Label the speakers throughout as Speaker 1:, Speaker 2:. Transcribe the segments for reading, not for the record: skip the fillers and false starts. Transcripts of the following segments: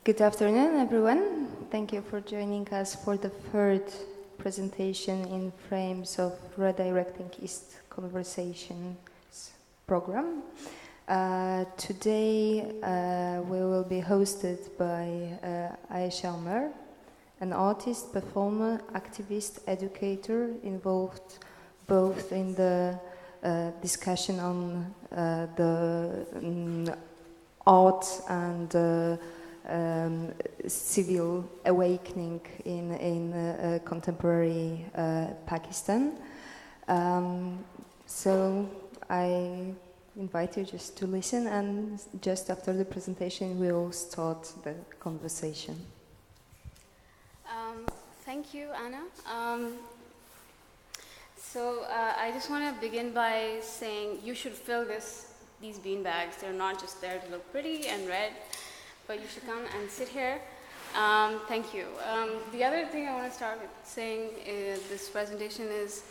Speaker 1: Good afternoon, everyone. Thank you for joining us for the third presentation in frames of Redirecting East Conversations program. Today we will be hosted by Ayesha Omer, an artist, performer, activist, educator involved both in the discussion on the art and civil awakening in contemporary Pakistan. So I invite you just to listen, and just after the presentation we'll start the conversation.
Speaker 2: Thank you, Anna. So I just want to begin by saying you should fill these bean bags. They're not just there to look pretty and red, but you should come and sit here. Thank you. The other thing I want to start with saying in this presentation is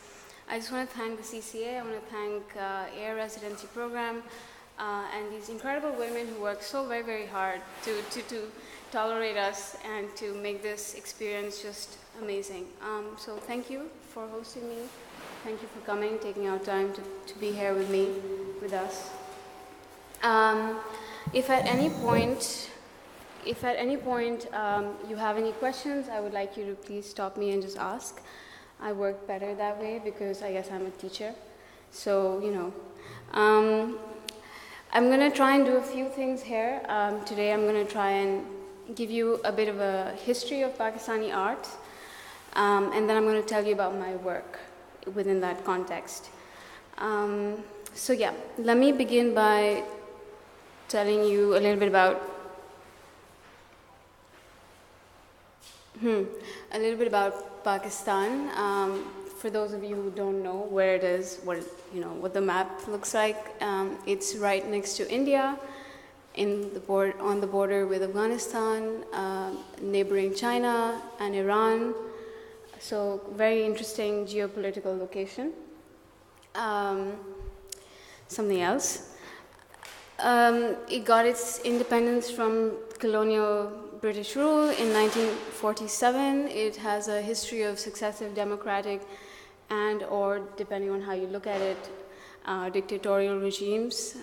Speaker 2: I just want to thank the CCA, I want to thank AIR Residency Program, and these incredible women who work so very, very hard to tolerate us and to make this experience just amazing. So thank you for hosting me. Thank you for coming, taking out time to be here with me, with us. If at any point you have any questions, I would like you to please stop me and just ask. I work better that way because I guess I'm a teacher. So, you know. I'm going to try and do a few things here. Today I'm going to try and give you a bit of a history of Pakistani art, and then I'm going to tell you about my work within that context. So yeah, let me begin by telling you a little bit about Pakistan. For those of you who don't know where it is, what the map looks like, it's right next to India, on the border with Afghanistan, neighboring China and Iran. So very interesting geopolitical location. Something else. It got its independence from colonial British rule in 1947. It has a history of successive democratic and, or depending on how you look at it, dictatorial regimes.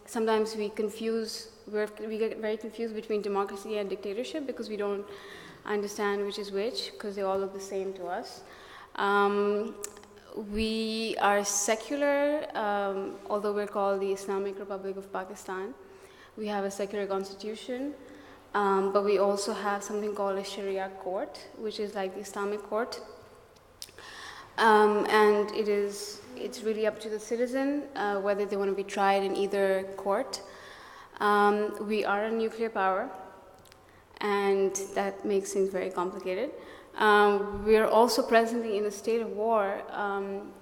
Speaker 2: Sometimes we get very confused between democracy and dictatorship because we don't understand which is which, because they all look the same to us. We are secular, although we're called the Islamic Republic of Pakistan. We have a secular constitution, but we also have something called a Sharia court, which is like the Islamic court. And it's really up to the citizen whether they want to be tried in either court. We are a nuclear power, and that makes things very complicated. We are also presently in a state of war,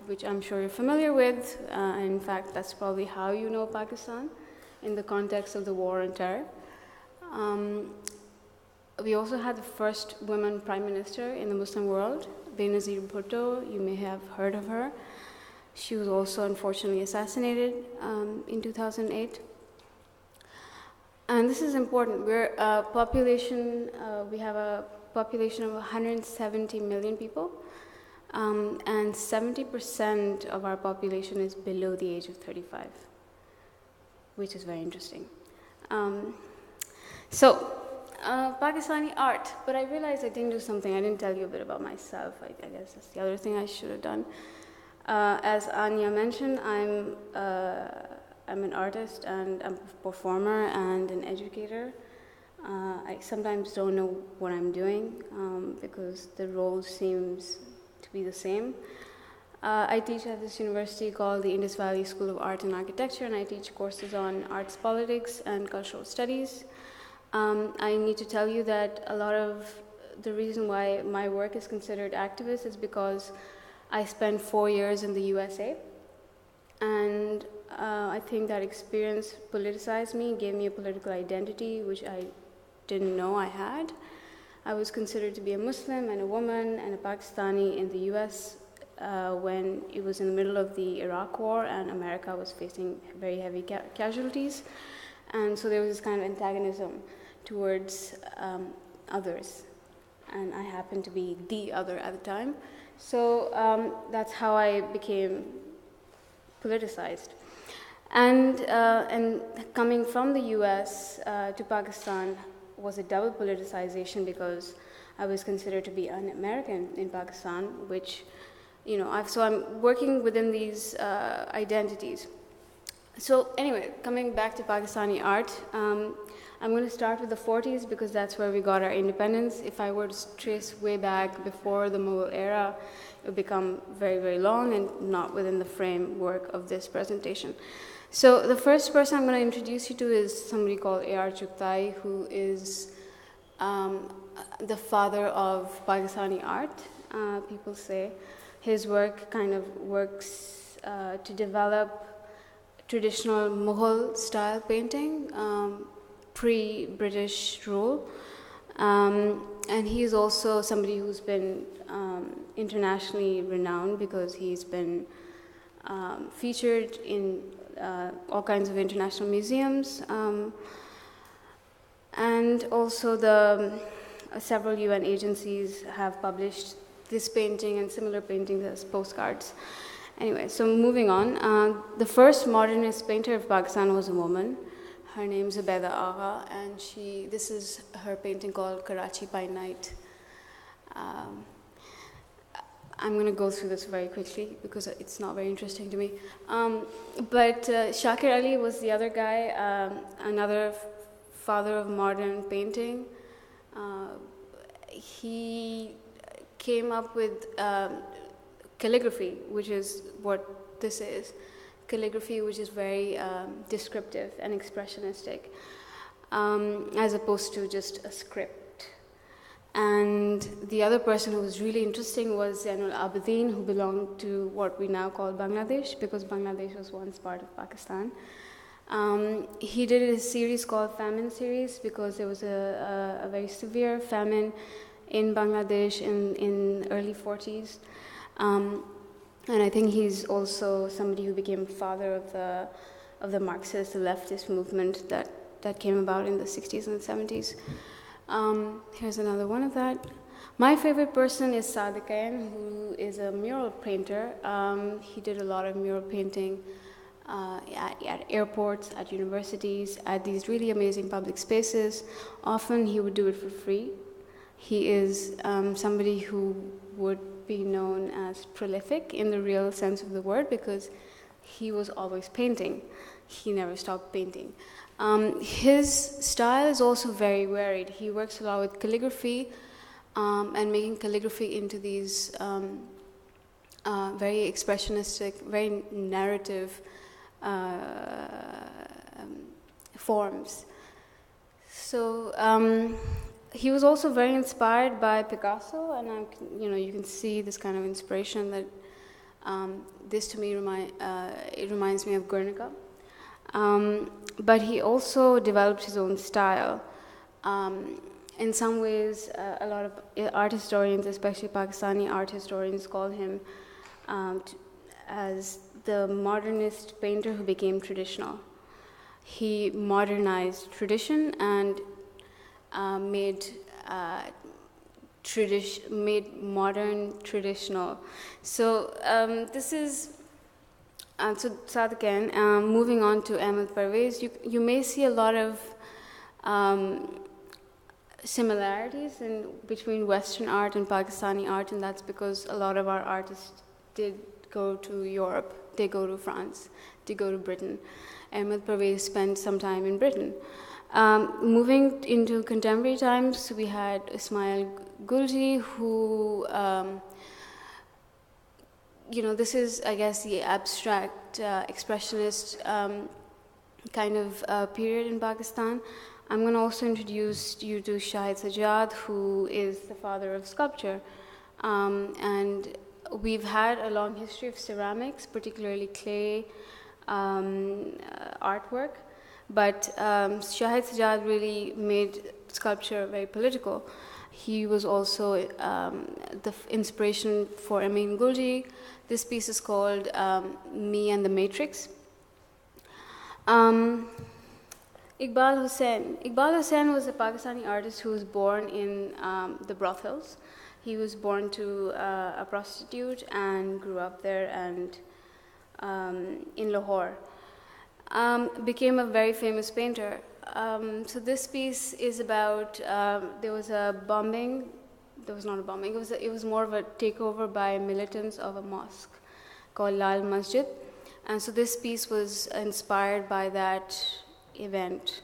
Speaker 2: which I'm sure you're familiar with. In fact, that's probably how you know Pakistan, in the context of the war on terror. We also had the first woman prime minister in the Muslim world, Benazir Bhutto. You may have heard of her. She was also unfortunately assassinated in 2008. And this is important. We have a population of 170 million people, and 70% of our population is below the age of 35, which is very interesting. Pakistani art, but I realized I didn't do something. I didn't tell you a bit about myself. I guess that's the other thing I should have done. As Anya mentioned, I'm an artist and I'm a performer and an educator. I sometimes don't know what I'm doing because the role seems to be the same. I teach at this university called the Indus Valley School of Art and Architecture, and I teach courses on arts politics and cultural studies. I need to tell you that a lot of the reason why my work is considered activist is because I spent 4 years in the USA, and I think that experience politicized me, gave me a political identity, which I didn't know I had. I was considered to be a Muslim and a woman and a Pakistani in the US when it was in the middle of the Iraq war and America was facing very heavy casualties. And so there was this kind of antagonism towards others, and I happened to be the other at the time. So that's how I became politicized. And coming from the US to Pakistan was a double politicization, because I was considered to be an American in Pakistan, which, so I'm working within these identities. So anyway, coming back to Pakistani art, I'm going to start with the 40s because that's where we got our independence. If I were to trace way back before the Mughal era, it would become very, very long and not within the framework of this presentation. So the first person I'm going to introduce you to is somebody called A.R. Chugtai, who is the father of Pakistani art, people say. His work kind of works to develop traditional Mughal style painting, pre-British rule. And he is also somebody who's been internationally renowned because he's been featured in all kinds of international museums. And also several UN agencies have published this painting and similar paintings as postcards. Anyway, so moving on. The first modernist painter of Pakistan was a woman. Her name's Zubaida Agha, and this is her painting called Karachi by Night. I'm going to go through this very quickly because it's not very interesting to me. But Shakir Ali was the other guy, another father of modern painting. He came up with calligraphy, which is what this is. Calligraphy, which is very descriptive and expressionistic, as opposed to just a script. And the other person who was really interesting was Zainul Abidin, who belonged to what we now call Bangladesh, because Bangladesh was once part of Pakistan. He did a series called Famine Series because there was a very severe famine in Bangladesh in early 40s. And I think he's also somebody who became father of the Marxist, the leftist movement that came about in the 60s and 70s. Here's another one of that. My favorite person is Sadiq Khan, who is a mural painter. He did a lot of mural painting at airports, at universities, at these really amazing public spaces. Often he would do it for free. He is somebody who would be known as prolific in the real sense of the word because he was always painting. He never stopped painting. His style is also very varied. He works a lot with calligraphy and making calligraphy into these very expressionistic, very narrative forms. So he was also very inspired by Picasso, and you can see this kind of inspiration that this to me it reminds me of Guernica. But he also developed his own style. In some ways, a lot of art historians, especially Pakistani art historians, call him as the modernist painter who became traditional. He modernized tradition and made modern traditional. So this is so Sadiq Khan. Moving on to Ahmed Parvez, you may see a lot of similarities between Western art and Pakistani art, and that's because a lot of our artists did go to Europe, they go to France, they go to Britain. Ahmed Parvez spent some time in Britain. Moving into contemporary times, we had Ismail Gulji, who, this is, I guess, the abstract expressionist kind of period in Pakistan. I'm going to also introduce you to Shahid Sajjad, who is the father of sculpture. And we've had a long history of ceramics, particularly clay artwork. But Shahid Sajjad really made sculpture very political. He was also the inspiration for Amin Gulji. This piece is called Me and the Matrix. Iqbal Hussain. Iqbal Hussain was a Pakistani artist who was born in the brothels. He was born to a prostitute and grew up there and in Lahore. Became a very famous painter. So this piece is about, there was a bombing, there was not a bombing, it was more of a takeover by militants of a mosque called Lal Masjid. And so this piece was inspired by that event.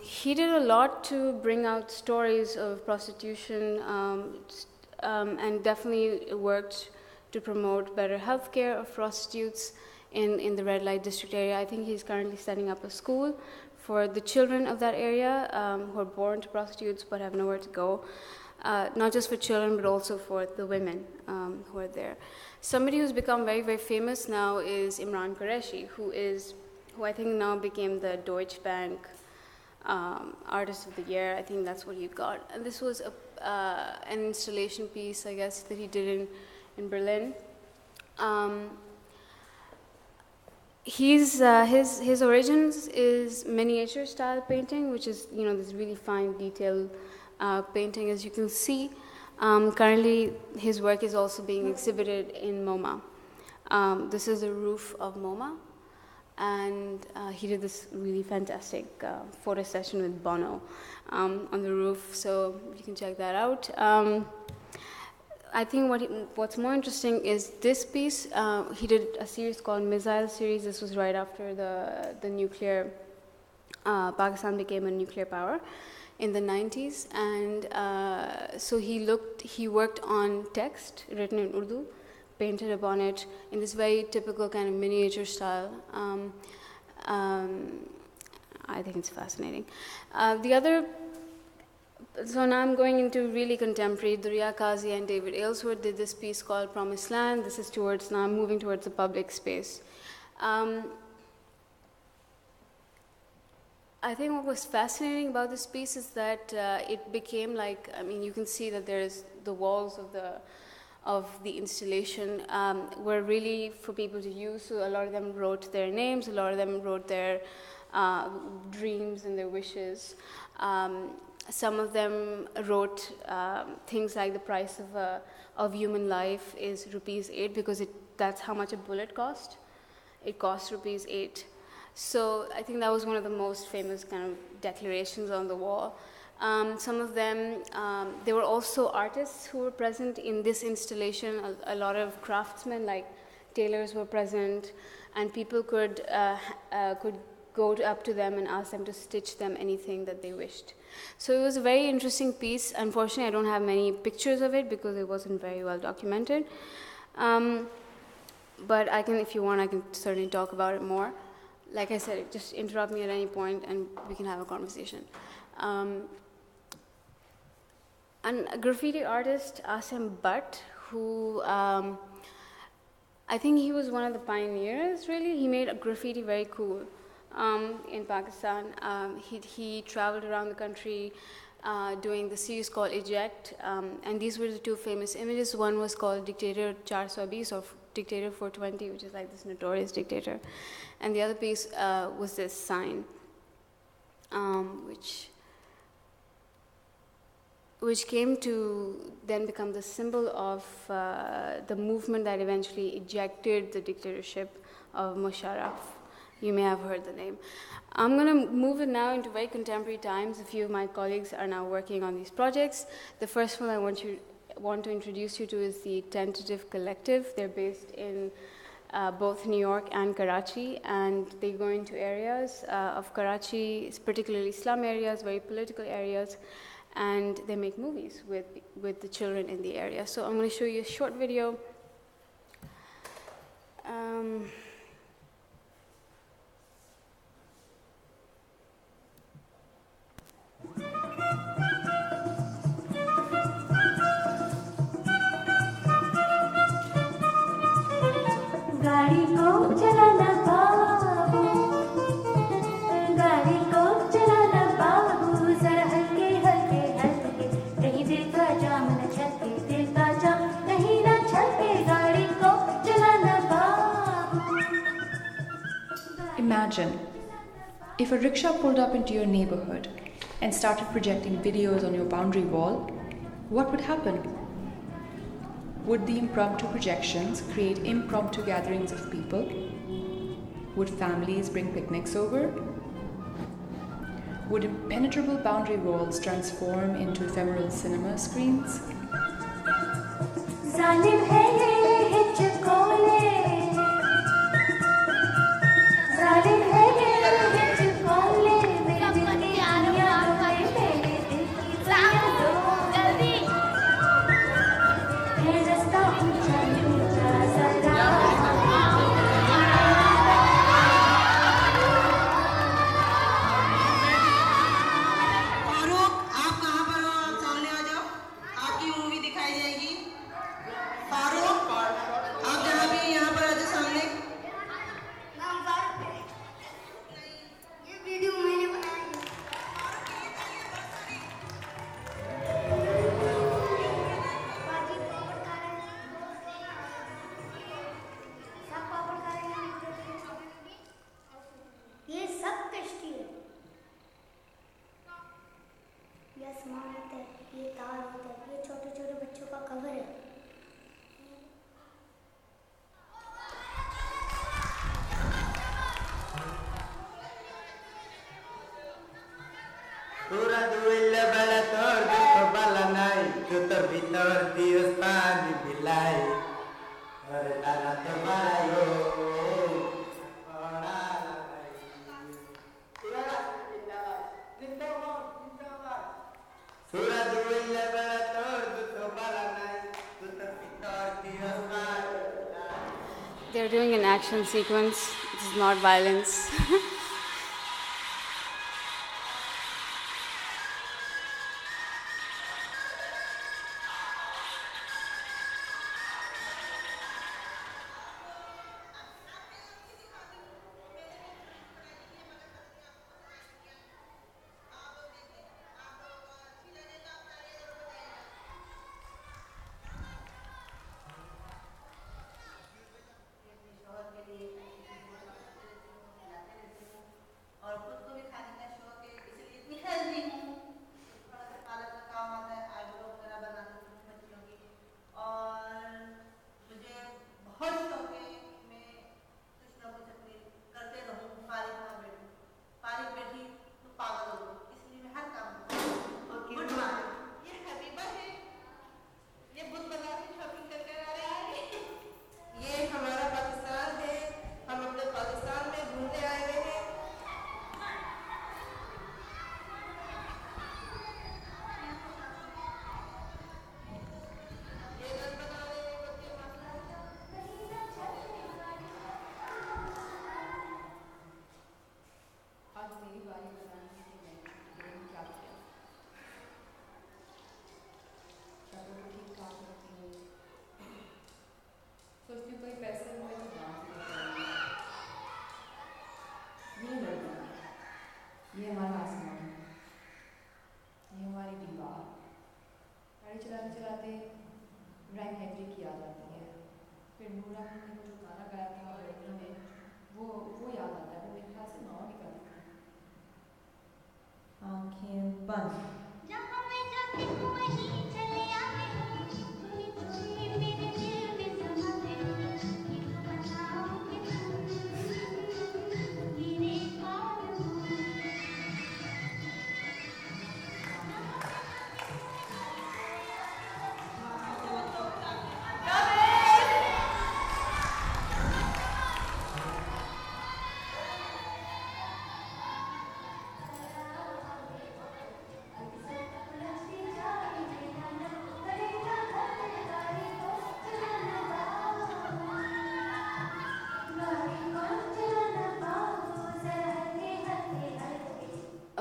Speaker 2: He did a lot to bring out stories of prostitution and definitely worked to promote better healthcare of prostitutes in the red light district area. I think he's currently setting up a school for the children of that area who are born to prostitutes but have nowhere to go. Not just for children, but also for the women who are there. Somebody who's become very, very famous now is Imran Qureshi, who I think now became the Deutsche Bank Artist of the Year. I think that's what he got. And this was an installation piece, I guess, that he did in Berlin. His origins is miniature style painting, which is this really fine detail painting, as you can see. Currently, his work is also being exhibited in MoMA. This is the roof of MoMA, and he did this really fantastic photo session with Bono on the roof, so you can check that out. I think what's more interesting is this piece. He did a series called Missile Series. This was right after the nuclear, Pakistan became a nuclear power in the 90s. And so he worked on text written in Urdu, painted upon it in this very typical kind of miniature style. I think it's fascinating. So now I'm going into really contemporary. Durya Kazi and David Aylesworth did this piece called Promised Land. This is now I'm moving towards the public space. I think what was fascinating about this piece is that it became you can see that there's the walls of the installation were really for people to use. So a lot of them wrote their names, a lot of them wrote their dreams and their wishes. Some of them wrote things like the price of human life is ₹8 because that's how much a bullet cost. It costs ₹8. So I think that was one of the most famous kind of declarations on the wall. Some of them, there were also artists who were present in this installation. A lot of craftsmen like tailors were present, and people could go up to them and ask them to stitch them anything that they wished. So it was a very interesting piece. Unfortunately, I don't have many pictures of it because it wasn't very well documented. But if you want, I can certainly talk about it more. Like I said, just interrupt me at any point and we can have a conversation. And a graffiti artist, Asim Butt, who I think he was one of the pioneers, really. He made graffiti very cool. In Pakistan. He traveled around the country doing the series called Eject, and these were the two famous images. One was called Dictator 420, or Dictator 420, which is like this notorious dictator, and the other piece was this sign, which came to then become the symbol of the movement that eventually ejected the dictatorship of Musharraf. You may have heard the name. I'm going to move it now into very contemporary times. A few of my colleagues are now working on these projects. The first one I want to introduce you to is the Tentative Collective. They're based in both New York and Karachi, and they go into areas of Karachi, particularly slum areas, very political areas, and they make movies with the children in the area. So I'm going to show you a short video.
Speaker 3: गाड़ी को चलाना बाबू, गाड़ी को चलाना बाबू, जरा हल्के हल्के हल्के, कहीं दिल का जाम न छलके, दिल का जाम कहीं न छलके, गाड़ी को चलाना बाबू.
Speaker 4: Imagine If a rickshaw pulled up into your neighborhood and started projecting videos on your boundary wall, what would happen? Would the impromptu projections create impromptu gatherings of people? Would families bring picnics over? Would impenetrable boundary walls transform into ephemeral cinema screens?
Speaker 3: जालिम है ये हिचकोले, जालिम है ये हिचकोले, मेरे दिल की दुनिया है, मेरे दिल की दुनिया जल्दी है, रास्ता ऊंचा ऊंचा सा
Speaker 2: They're doing an action sequence. This is not violence.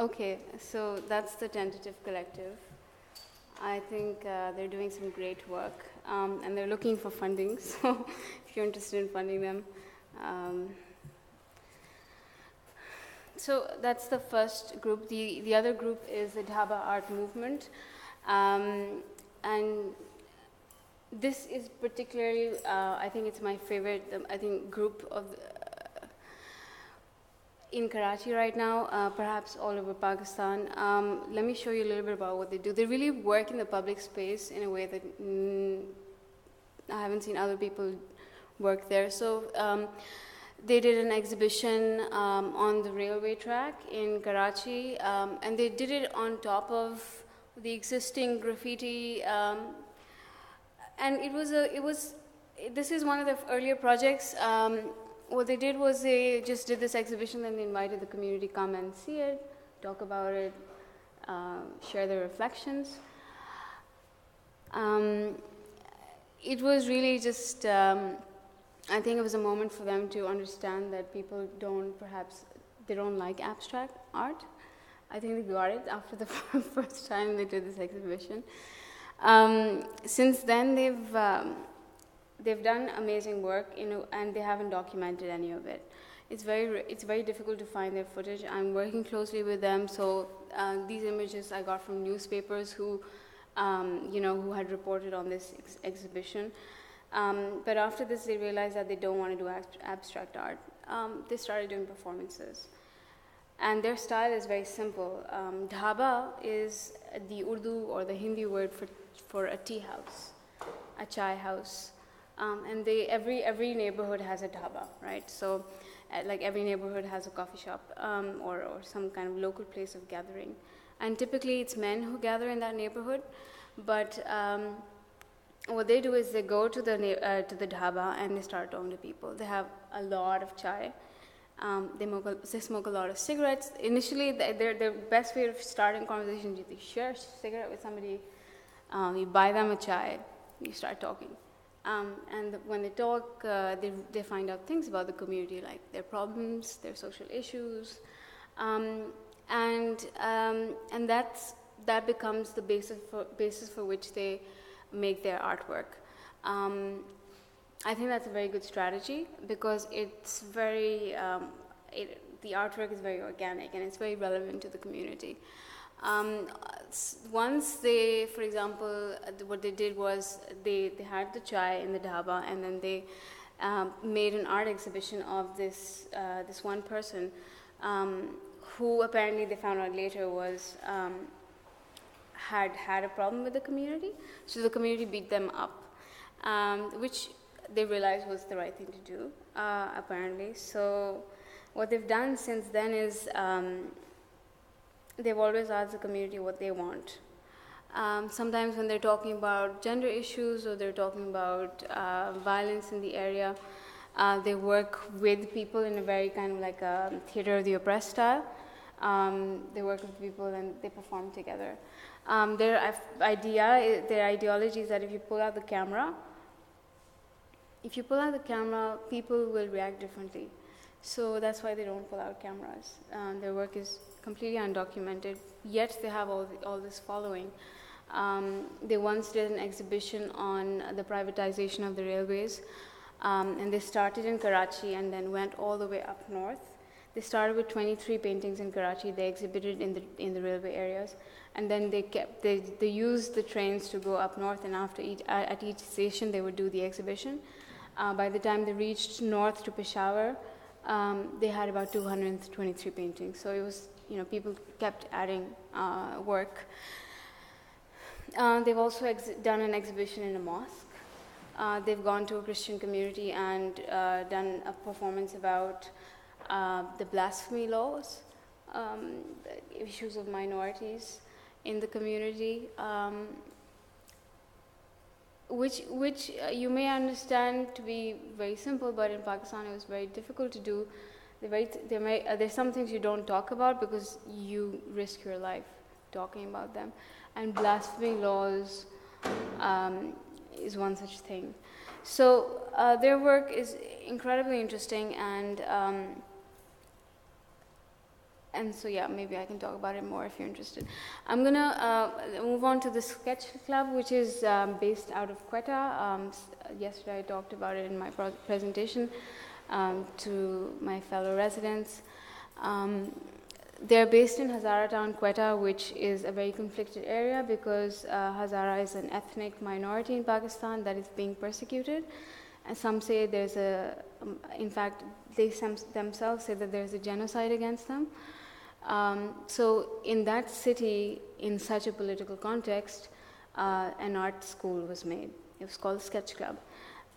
Speaker 2: Okay, so that's the tentative collective. I think they're doing some great work, and they're looking for funding, so if you're interested in funding them. So that's the first group. The other group is the Dhaba Art Movement, and this is particularly, I think it's my favorite, I think, group of, in Karachi right now, perhaps all over Pakistan. Let me show you a little bit about what they do. They really work in the public space in a way that I haven't seen other people work there. So they did an exhibition on the railway track in Karachi, and they did it on top of the existing graffiti. And this is one of the earlier projects. What they did was they just did this exhibition, and they invited the community to come and see it, talk about it, share their reflections. It was really just, I think it was a moment for them to understand that people they don't like abstract art. I think they got it after the first time they did this exhibition. Since then, they've done amazing work, and they haven't documented any of it. It's very difficult to find their footage. I'm working closely with them, so these images I got from newspapers who had reported on this exhibition. But after this, they realized that they don't want to do abstract art. They started doing performances. And their style is very simple. Dhaba is the Urdu or the Hindi word for a tea house, a chai house. And every neighborhood has a dhaba, right? So like every neighborhood has a coffee shop or some kind of local place of gathering. And typically it's men who gather in that neighborhood, but what they do is they go to the dhaba and they start talking to people. They have a lot of chai. They smoke a lot of cigarettes. Initially, their best way of starting conversation is you share a cigarette with somebody, you buy them a chai, you start talking. And when they talk, they find out things about the community, like their problems, their social issues, and that becomes the basis for which they make their artwork. I think that's a very good strategy because it's very the artwork is very organic and it's very relevant to the community. Once they, for example, what they did was they had the chai in the dhaba, and then they made an art exhibition of this one person who apparently they found out later was had a problem with the community. So the community beat them up, which they realized was the right thing to do, apparently. So what they've done since then is they've always asked the community what they want. Sometimes when they're talking about gender issues or they're talking about violence in the area, they work with people in a very kind of like a theater of the oppressed style. They work with people and they perform together. Their ideology is that if you pull out the camera, people will react differently. So that's why they don't pull out cameras. Their work is completely undocumented, yet they have all this following. They once did an exhibition on the privatization of the railways, and they started in Karachi and then went all the way up north. They started with 23 paintings in Karachi. They exhibited in the railway areas, and then they used the trains to go up north, and at each station they would do the exhibition. By the time they reached north to Peshawar, they had about 223 paintings. So it was, people kept adding work. They've also done an exhibition in a mosque. They've gone to a Christian community and done a performance about the blasphemy laws, the issues of minorities in the community, which you may understand to be very simple, but in Pakistan it was very difficult to do. There's some things you don't talk about because you risk your life talking about them, and blasphemy laws is one such thing. So their work is incredibly interesting, and so yeah, maybe I can talk about it more if you're interested. I'm gonna move on to the Sketch Club, which is based out of Quetta. Yesterday I talked about it in my presentation to my fellow residents. They're based in Hazara Town, Quetta, which is a very conflicted area because Hazara is an ethnic minority in Pakistan that is being persecuted. And some say there's in fact, they themselves say that there's a genocide against them. So in that city, in such a political context, an art school was made. It was called Sketch Club.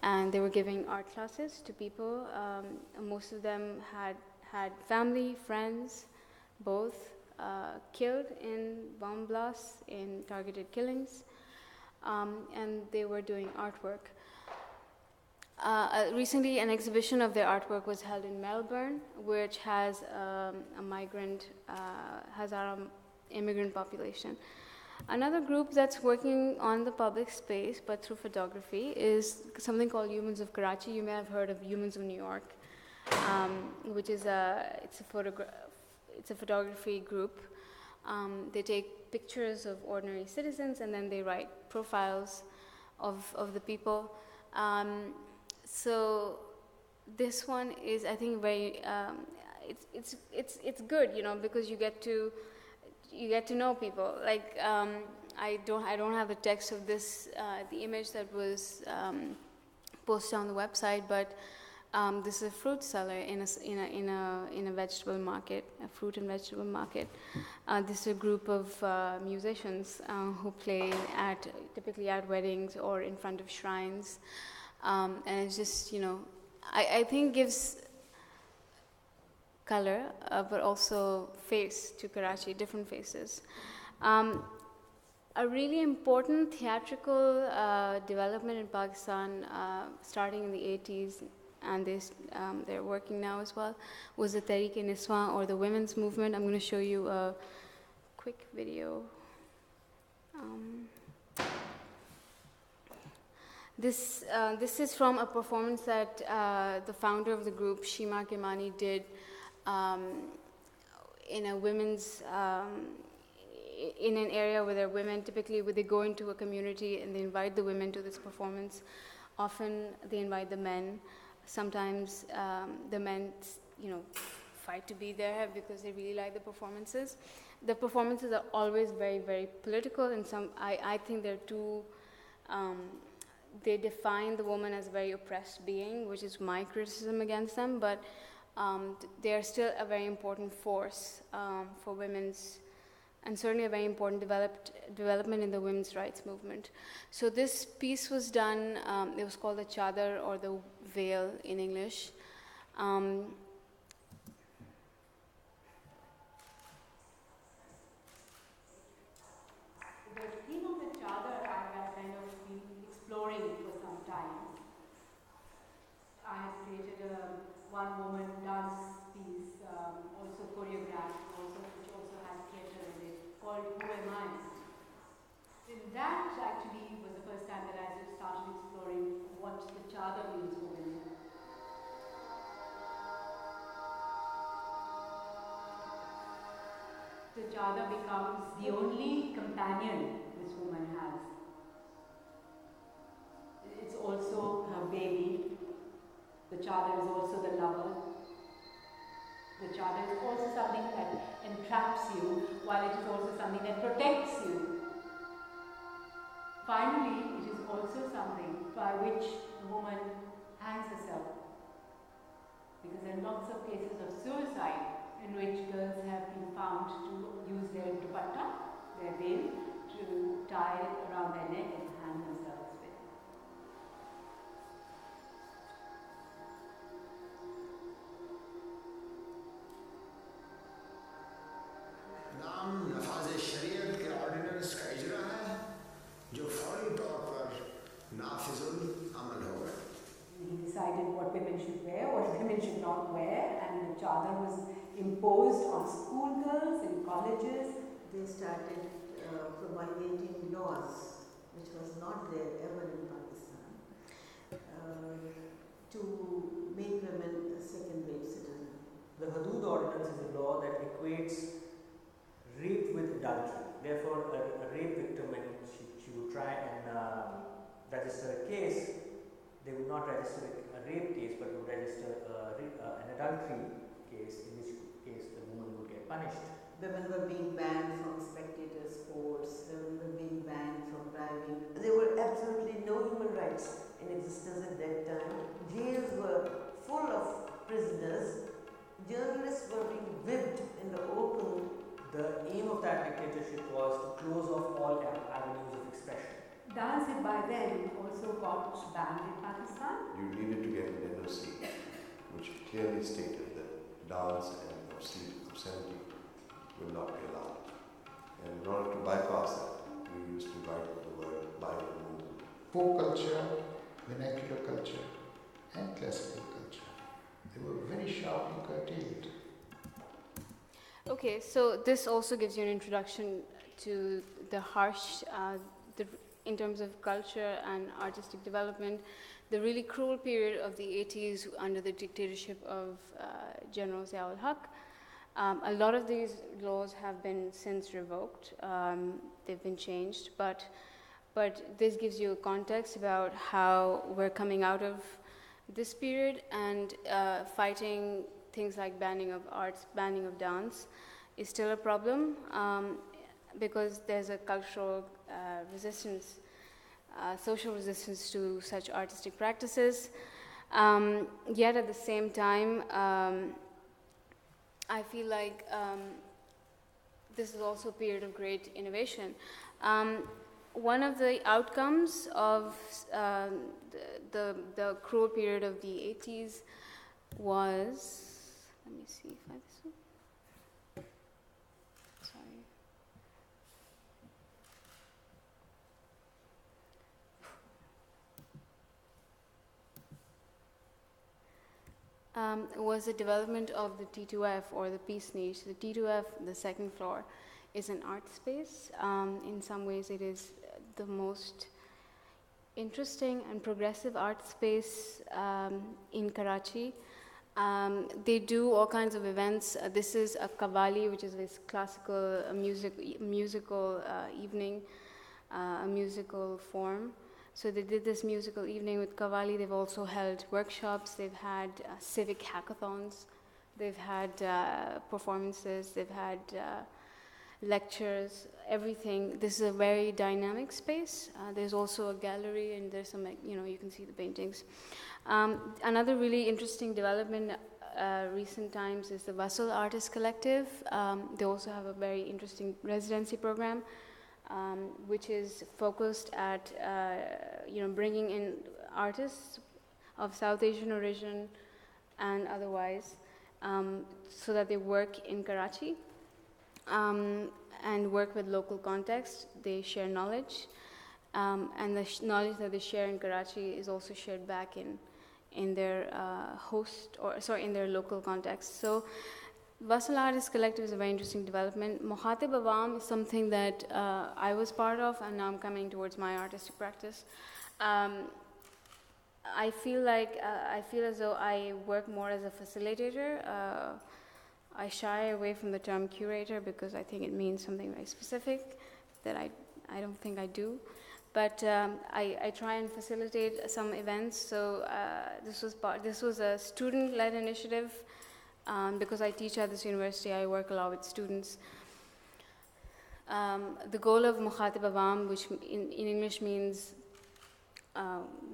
Speaker 2: And they were giving art classes to people. Most of them had family, friends, both killed in bomb blasts, in targeted killings, and they were doing artwork. Recently, an exhibition of their artwork was held in Melbourne, which has a migrant, has our immigrant population. Another group that's working on the public space, but through photography, is something called Humans of Karachi. You may have heard of Humans of New York, which is it's a photography group. They take pictures of ordinary citizens and then they write profiles of the people. So this one is, I think, very. It's good, you know, because you get to know people. Like I don't have the text of this, the image that was posted on the website, but this is a fruit seller in a vegetable market, a fruit and vegetable market. This is a group of musicians who play typically at weddings or in front of shrines, and it's just, you know, I think gives color, but also face to Karachi, different faces. A really important theatrical development in Pakistan, starting in the 80s, and they're working now as well, was the Tehreek-e-Niswa, or the women's movement. I'm going to show you a quick video. This is from a performance that the founder of the group, Shima Kimani, did in a women's, in an area where there are women. Typically, when they go into a community and they invite the women to this performance, often they invite the men. Sometimes the men, you know, fight to be there because they really like the performances. The performances are always very, very political, and I think they're too. They define the woman as a very oppressed being, which is my criticism against them, but they are still a very important force for women's, and certainly a very important development in the women's rights movement. So this piece was done, it was called the chadar, or the veil in English.
Speaker 5: The theme of the chadar I have kind of been exploring for some time. I have created a one-woman dance piece, also choreographed, which also has theatre in it, called Who Am I? And that actually was the first time that I started exploring what the chadar means for women. The chadar becomes the only companion this woman has. It's also her baby. The chadar is also the lover. The chadar is also something that entraps you, while it is also something that protects you. Finally, it is also something by which the woman hangs herself. Because there are lots of cases of suicide in which girls have been found to use their dupatta, their veil, to tie it around their neck and hang themselves with.
Speaker 6: नाम नफाज शरीयत के ordinance का इजरा है जो फौरी तौर पर नाफिजुल अमल होगा.
Speaker 5: He decided what women should wear, what women should not wear, and the chadar was imposed on schoolgirls in colleges.
Speaker 7: They started promulgating laws which was not there ever in Pakistan, to make women a second-rate citizen.
Speaker 8: The Hudud ordinance is a law that equates rape with adultery. Therefore, a rape victim, when she would try and register a case, they would not register a rape case, but would register an adultery case, in which case the woman would get punished.
Speaker 7: Women were being banned from spectator sports, women were being banned from driving. There were absolutely no human rights in existence at that time. prisoners, journalists were being whipped in the open.
Speaker 8: The aim of that dictatorship was to close off all avenues of expression.
Speaker 5: Dance had by then also got banned in Pakistan.
Speaker 9: You needed to get an NOC, which clearly stated that dance and obscenity will not be allowed. And in order to bypass that, we used to write the word Bible movement.
Speaker 10: Folk culture, vernacular culture, and classical culture. They were very sharply curtailed.
Speaker 2: Okay, so this also gives you an introduction to the harsh, in terms of culture and artistic development, the really cruel period of the 80s under the dictatorship of General Zia-ul-Haq. A lot of these laws have been since revoked. They've been changed, but this gives you a context about how we're coming out of this period, and fighting things like banning of arts, banning of dance is still a problem, because there's a cultural resistance, social resistance to such artistic practices. Yet at the same time, I feel like this is also a period of great innovation. One of the outcomes of the cruel period of the 80s was, let me see if I this one. Was the development of the T2F, or the Peace Niche. The T2F, the second floor, is an art space. In some ways it is the most interesting and progressive art space in Karachi. They do all kinds of events. This is a Qawwali, which is this classical musical evening, a musical form. So they did this musical evening with Qawwali. They've also held workshops. They've had civic hackathons. They've had performances. They've had lectures, everything. This is a very dynamic space. There's also a gallery, and there's some, you can see the paintings. Another really interesting development recent times is the Vasal Artist Collective. They also have a very interesting residency program, which is focused at bringing in artists of South Asian origin and otherwise, so that they work in Karachi and work with local context. They share knowledge, and the knowledge that they share in Karachi is also shared back in their in their local context. So Vasal Artist Collective is a very interesting development. Mukhatib Awam is something that I was part of, and now I'm coming towards my artistic practice. I feel as though I work more as a facilitator. I shy away from the term curator because I think it means something very specific that I don't think I do. But I try and facilitate some events. So this was a student-led initiative. Because I teach at this university, I work a lot with students. The goal of Mukhatib Awam, which in English means,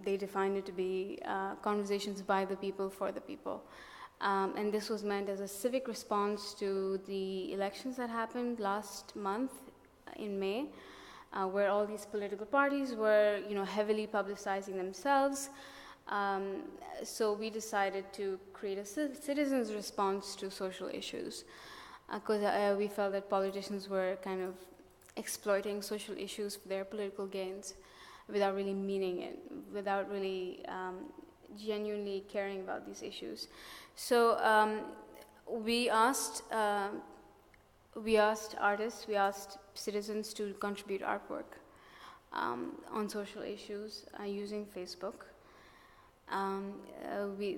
Speaker 2: they define it to be conversations by the people for the people. And this was meant as a civic response to the elections that happened last month in May, where all these political parties were, heavily publicizing themselves. So we decided to create a citizens' response to social issues, because we felt that politicians were kind of exploiting social issues for their political gains without really meaning it, without really genuinely caring about these issues. So we asked artists, we asked citizens to contribute artwork on social issues using Facebook.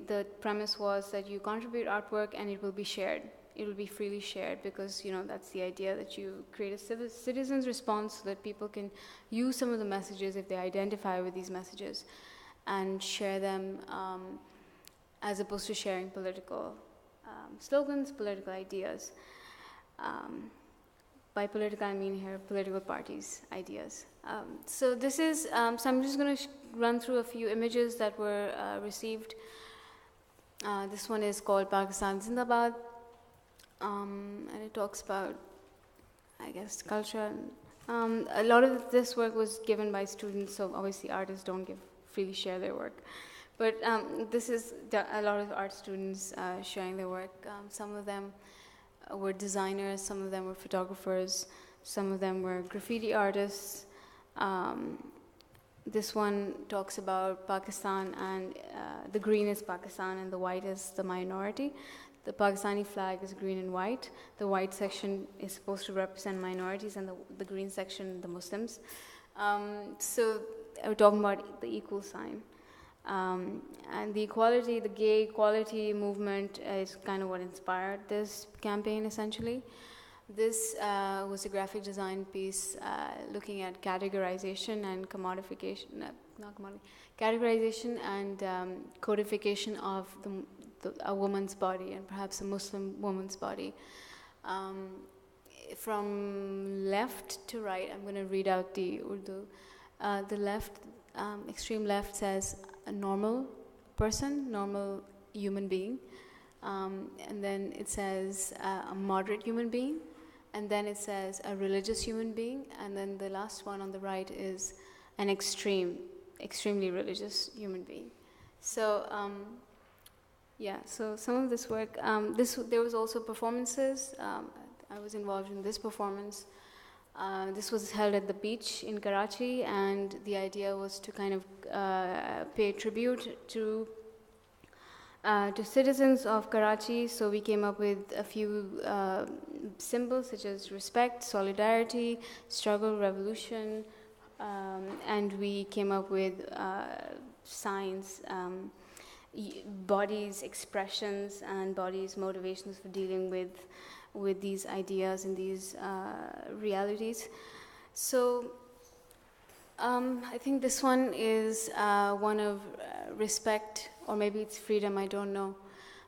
Speaker 2: The premise was that you contribute artwork and it will be shared. It will be freely shared because, that's the idea, that you create a citizen's response so that people can use some of the messages if they identify with these messages and share them as opposed to sharing political slogans, political ideas. By political, I mean here political parties' ideas. So this is, so I'm just going to run through a few images that were received. This one is called Pakistan Zindabad, and it talks about, I guess, culture. A lot of this work was given by students, so obviously artists don't freely share their work. But this is a lot of art students sharing their work. Some of them were designers, some of them were photographers, some of them were graffiti artists. This one talks about Pakistan, and the green is Pakistan and the white is the minority. The Pakistani flag is green and white. The white section is supposed to represent minorities, and the green section, the Muslims. So we're talking about the equal sign. And the equality, the gay equality movement is kind of what inspired this campaign, essentially. This was a graphic design piece looking at categorization and commodification, categorization and codification of a woman's body, and perhaps a Muslim woman's body. From left to right, I'm going to read out the Urdu. The left, extreme left says a normal person, normal human being. And then it says a moderate human being. And then it says a religious human being. And then the last one on the right is an extremely religious human being. So, so some of this work, there was also performances. I was involved in this performance. This was held at the beach in Karachi, and the idea was to kind of pay tribute to citizens of Karachi. So we came up with a few symbols such as respect, solidarity, struggle, revolution, and we came up with signs, bodies' expressions, and bodies' motivations for dealing with these ideas and these realities. So I think this one is one of respect, or maybe it's freedom, I don't know.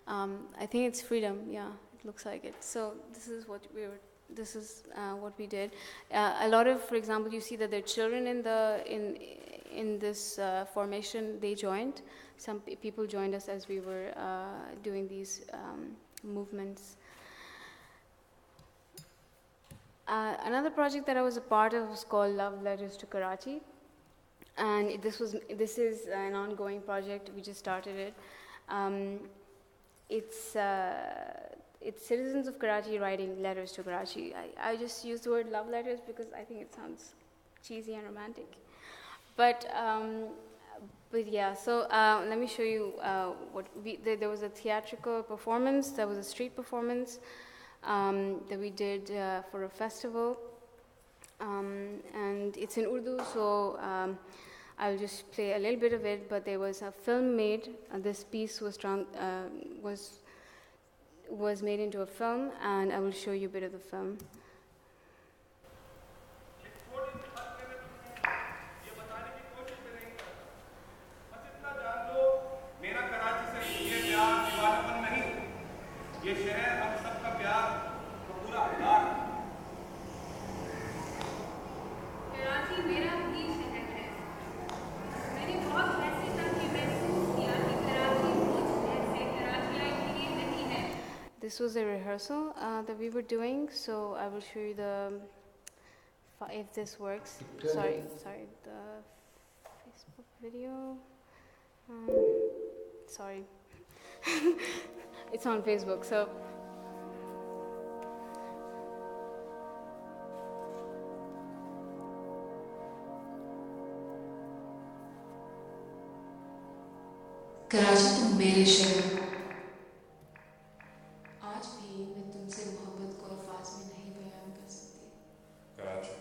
Speaker 2: I think it's freedom, yeah, it looks like it. So this is what we did. A lot of, for example, you see that there are children in this formation. They joined. Some people joined us as we were doing these movements. Another project that I was a part of was called Love Letters to Karachi, and this is an ongoing project. We just started it. It's citizens of Karachi writing letters to Karachi. I just use the word love letters because I think it sounds cheesy and romantic. But yeah, so let me show you there was a theatrical performance, there was a street performance that we did for a festival, and it's in Urdu, so I'll just play a little bit of it. But there was a film made. This piece was made into a film, and I will show you a bit of the film. This was a rehearsal that we were doing, so I will show you if this works. Sorry, the Facebook video. Sorry, it's on Facebook, so.
Speaker 11: Karachi तुम मेरे शहर हो, आज भी मैं तुमसे मोहब्बत को अल्फाज में नहीं बयान कर सकती।
Speaker 12: कराची,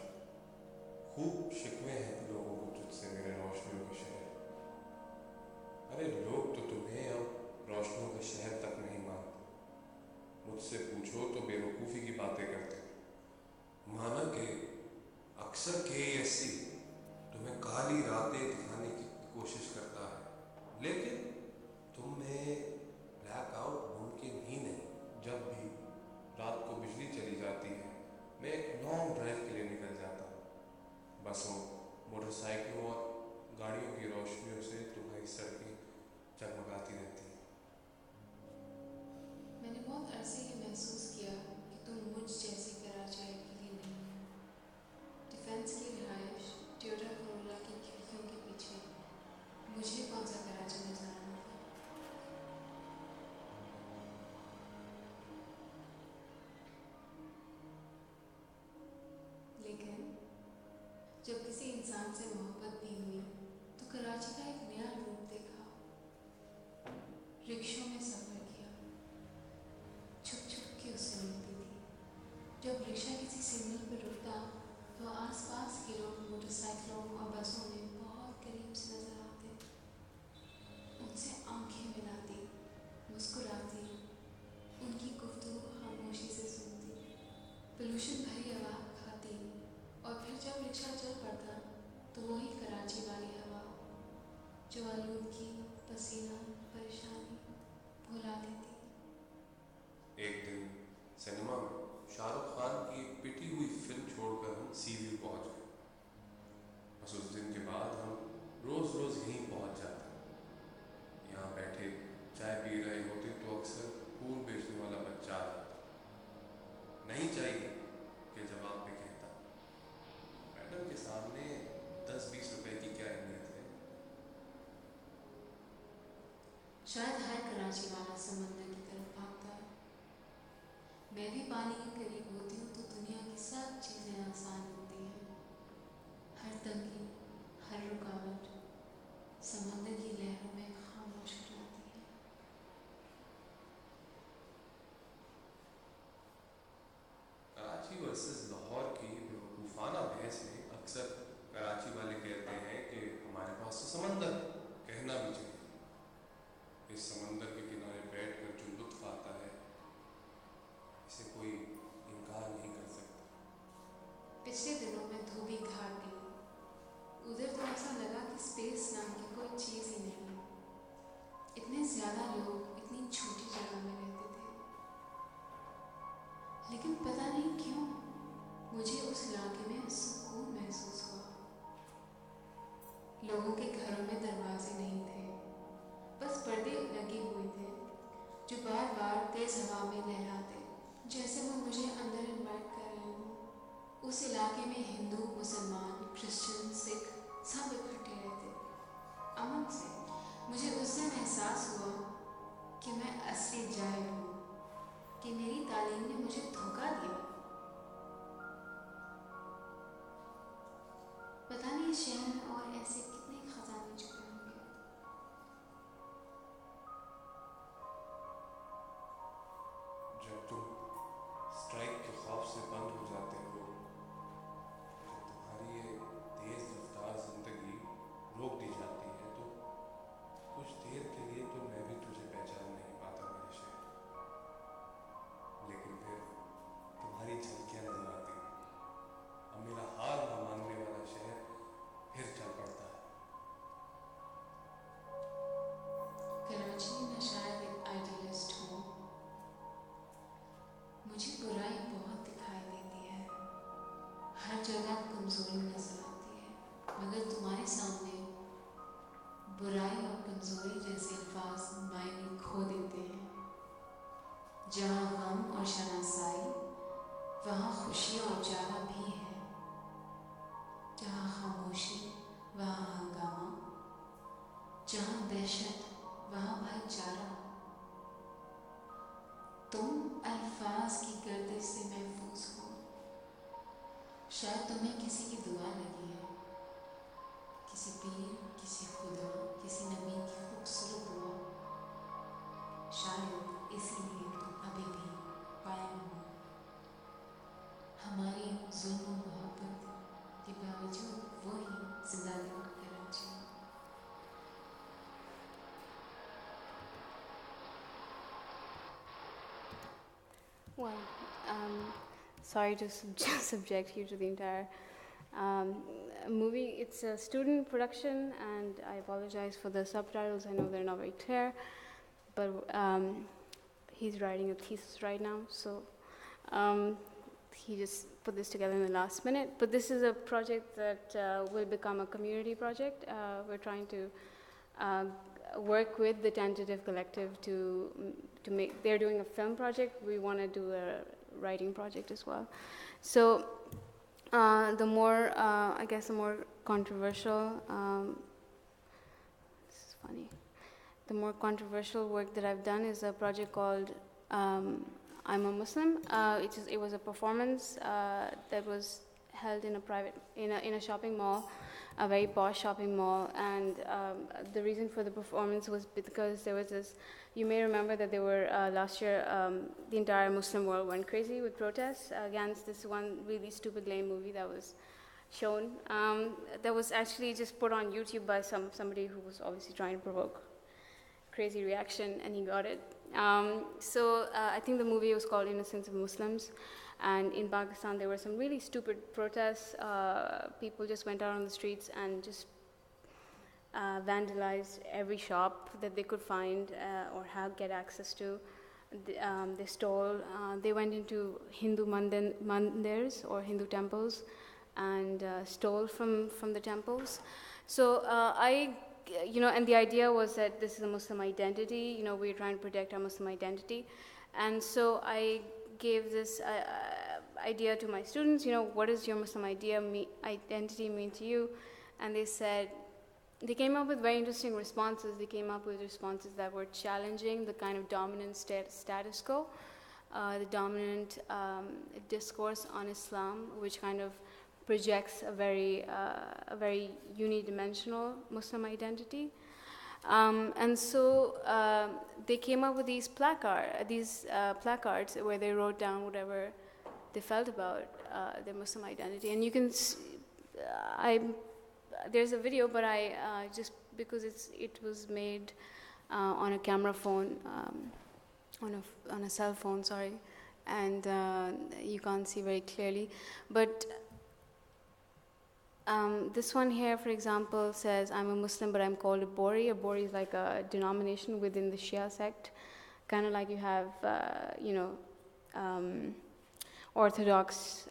Speaker 12: खूब शिकवे हैं लोगों को तुझसे मेरे रोशनियों के शहर। अरे लोग तो तुम्हें अब रोशनियों के शहर तक नहीं मानते। मुझसे पूछो तो बेवकूफ़ी की बातें करते। माना कि अक्सर KSC तुम्हें काली रातें दिखाने की कोशिश करता है, लेकिन तुम में ब्लैक आउट मुमकिन ही नहीं। जब भी रात को बिजली चली जाती है, मैं एक लॉन्ग ड्राइव के लिए निकल जाता हूँ। बसों, मोटरसाइकिलों और गाड़ियों की रोशनियों से तुम्हारी सड़कें जगमगाती रहती हैं।
Speaker 11: पसीना परेशानी भुला देती।
Speaker 12: एक दिन सिनेमा में शाहरुख खान की एक पिटी हुई फिल्म छोड़कर हम सीव्यू पहुंच गए। बस उस दिन के बाद हम रोज रोज यहीं पहुंच जाते। यहाँ बैठे चाय पी रहे होते तो अक्सर फूल बेचने वाला बच्चा आ जाता। नहीं चाहिए के जवाब में कहता, मैडम के सामने 10-20 रुपए की क्या अहमियत है।
Speaker 11: शायद हर कराची वाला समंदर की तरफ भागता है। मैं भी पानी के करीब होती हूँ तो दुनिया की सब चीज़ें आसान होती हैं। हर तंगी, हर रुकावट समंदर की लहरों में खामोश हो जाती है।
Speaker 12: कराची वर्सेस लाहौर की बेवकूफ़ाना बहस में अक्सर कराची वाले कहते हैं कि हमारे पास तो समंदर है, कहना भी चाहिए। इस समंदर के किनारे बैठकर जो लुत्फ आता है इसे कोई इनकार नहीं कर सकता।
Speaker 11: पिछले दिनों में धोबी घाट गई। उधर तो ऐसा लगा कि स्पेस नाम की कोई चीज़ ही नहीं। इतने ज़्यादा लोग इतनी छोटी जगह में रहते थे, लेकिन पता नहीं क्यों मुझे उस इलाके में सुकून महसूस हुआ। लोगों के घरों में दरवाजे नहीं थे, बस पर्दे लगे हुए थे जो बार बार तेज हवा में लहराते, जैसे वो मुझे अंदर इनवाइट कर रहे हों। उस इलाके में हिंदू, मुसलमान, क्रिश्चियन, सिख सब इकट्ठे रहते अमन से। मुझे उस दिन एहसास हुआ कि मैं असली जाहिल हूँ, कि मेरी तालीम ने मुझे धोखा दिया। पता नहीं इस शहर में और ऐसे कितने खजाने छुपे होंगे।
Speaker 12: जब तुम स्ट्राइक के खौफ से बंद हो जाते हो, जब तुम्हारी ये तेज रफ्तार जिंदगी रोक दी जाती है, तो कुछ देर के लिए तो मैं भी तुझे पहचान नहीं पाता मेरे शहर। लेकिन फिर तुम्हारी झलकियाँ नजर आती हैं। अब मेरा हार न मानने वाला शहर फिर चल पड़ता है।
Speaker 11: कराची में शायद एक आइडियलिस्ट हूँ। मुझे बुराई बहुत दिखाई देती है, हर जगह कमजोरी नजर आती है, मगर तुम्हारे सामने बुराई और कमजोरी जैसे अल्फाज मायने खो देते हैं। जहाँ गम और शनासाई, वहाँ खुशी और उजाला भी है। जहाँ खामोशी, वहाँ हंगामा। जहाँ दहशत, वहाँ भाईचारा। तुम अल्फाज की गर्दिश से महफूज हो। शायद तुम्हें किसी की दुआ लगी है, किसी पीर, किसी खुदा, किसी नबी की खूबसूरत दुआ। शायद इसीलिए तुम अभी भी कायम हो। हमारी जुल्म मोहब्बत के बावजूद वही जिंदादिल Karachi.
Speaker 2: Well, sorry to subject you to the entire movie. It's a student production, and I apologize for the subtitles. I know they're not very clear, but he's writing a thesis right now, so he just put this together in the last minute. But this is a project that will become a community project. We're trying to work with the Tentative Collective to make. They're doing a film project. We want to do a writing project as well. So the more, I guess, the more controversial. This is funny. The more controversial work that I've done is a project called I'm a Muslim. It was a performance that was held in a shopping mall, a very posh shopping mall, and the reason for the performance was because there was this. You may remember that there were last year the entire Muslim world went crazy with protests against this one really stupid, lame movie that was shown. That was actually just put on YouTube by somebody who was obviously trying to provoke crazy reaction, and he got it. So I think the movie was called Innocence of Muslims, and in Pakistan there were some really stupid protests. People just went out on the streets and just vandalized every shop that they could find or get access to. They stole. They went into Hindu mandirs or Hindu temples and stole from the temples. So and the idea was that this is a Muslim identity. We're trying to protect our Muslim identity, and so I gave this idea to my students. What does your Muslim identity mean to you? And they came up with very interesting responses. They came up with responses that were challenging the kind of dominant status quo, the dominant discourse on Islam, which kind of projects a very unidimensional Muslim identity. And so they came up with these placards where they wrote down whatever they felt about their Muslim identity. And you can there's a video, but I just because it was made on a camera phone, on a cell phone, sorry, and you can't see very clearly. But this one here, for example, says, "I'm a Muslim, but I'm called a Bori." A Bori is like a denomination within the Shia sect, kind of like you have, Orthodox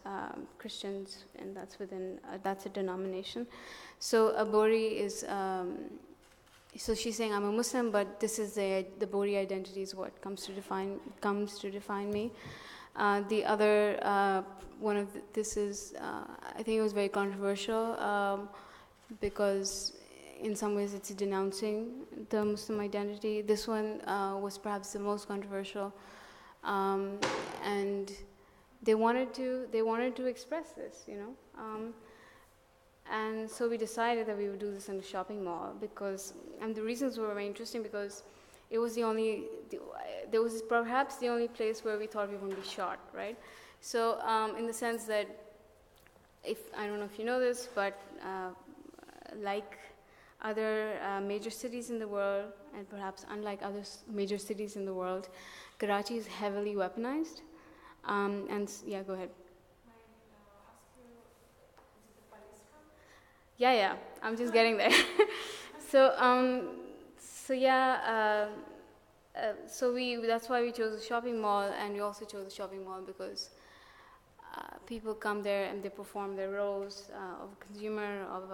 Speaker 2: Christians, and that's a denomination. So a Bori is, so she's saying, "I'm a Muslim, but this is the Bori identity is what comes to define me." The other one of this is, I think it was very controversial because in some ways it's denouncing the Muslim identity. This one was perhaps the most controversial, and they wanted to express this, and so we decided that we would do this in a shopping mall and the reasons were very interesting because it was there was perhaps the only place where we thought we were going to be shot, right? So in the sense that, I don't know if you know this, but like other major cities in the world, and perhaps unlike other major cities in the world, Karachi is heavily weaponized. Yeah, go ahead. Yeah, I'm just getting there. So that's why we chose a shopping mall, and we also chose a shopping mall because people come there and they perform their roles of a consumer, of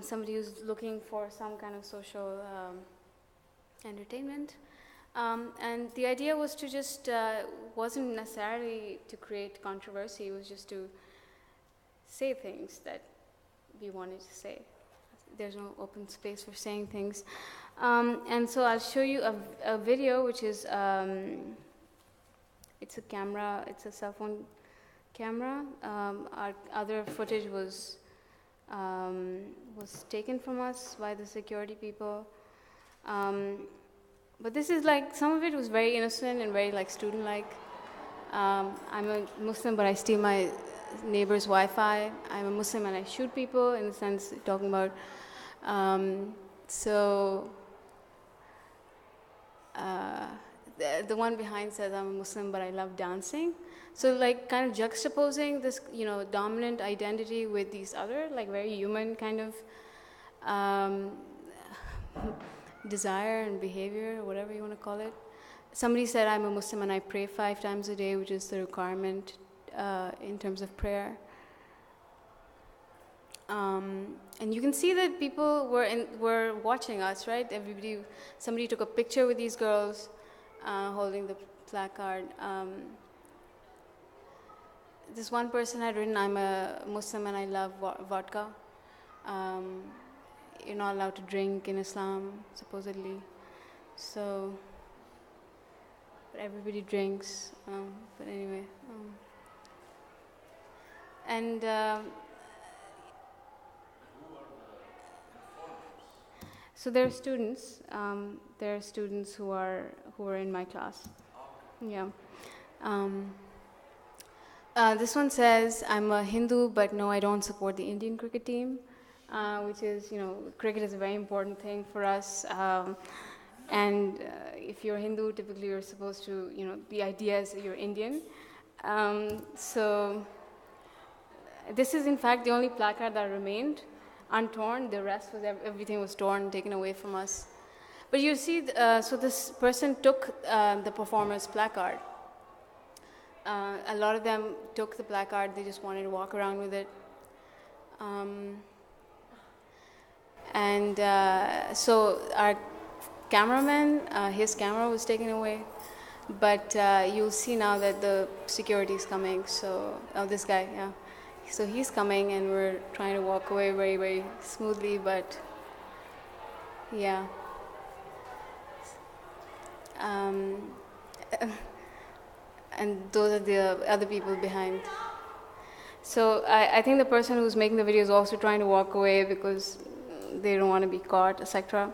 Speaker 2: somebody who's looking for some kind of social entertainment. And the idea was to just, wasn't necessarily to create controversy, it was just to say things that we wanted to say. There's no open space for saying things. And so I'll show you a video, which is, it's a camera, it's a cell phone camera. Our other footage was taken from us by the security people. But this is some of it was very innocent and very student-like. I'm a Muslim, but I steal my neighbor's Wi-Fi. I'm a Muslim and I shoot people, in the sense talking about. The one behind says, "I'm a Muslim, but I love dancing." So kind of juxtaposing this, dominant identity with these other, very human kind of desire and behavior, or whatever you want to call it. Somebody said, "I'm a Muslim and I pray 5 times a day," which is the requirement in terms of prayer. And you can see that people were watching us, right? Somebody took a picture with these girls holding the placard. This one person had written, "I'm a Muslim and I love vodka." You're not allowed to drink in Islam, supposedly. So, but everybody drinks. But anyway. So there are students. There are students who are in my class. Yeah. This one says, "I'm a Hindu, but no, I don't support the Indian cricket team," which is, cricket is a very important thing for us. And if you're Hindu, typically you're supposed to, the idea is that you're Indian. So this is in fact the only placard that remained. untorn. The rest was everything was torn, taken away from us. But you see, so this person took the performer's placard. A lot of them took the placard. They just wanted to walk around with it. So our cameraman, his camera was taken away. But you'll see now that the security is coming. So, this guy, yeah. So he's coming, and we're trying to walk away very, very smoothly. But yeah. And those are the other people behind. So I think the person who's making the video is also trying to walk away because they don't want to be caught, etc.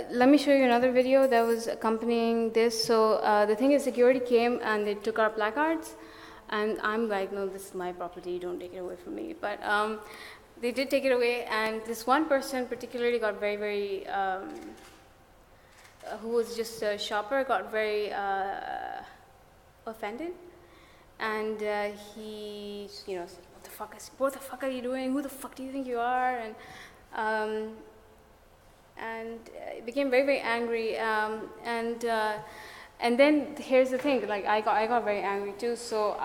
Speaker 2: Let me show you another video that was accompanying this. So the thing is, security came and they took our placards, and I'm like, no, this is my property, don't take it away from me. But they did take it away, and this one person particularly got very, very, who was just a shopper, got very offended, and he, what the fuck are you doing? Who the fuck do you think you are? And became very, very angry. And then here's the thing, like I got very angry too. So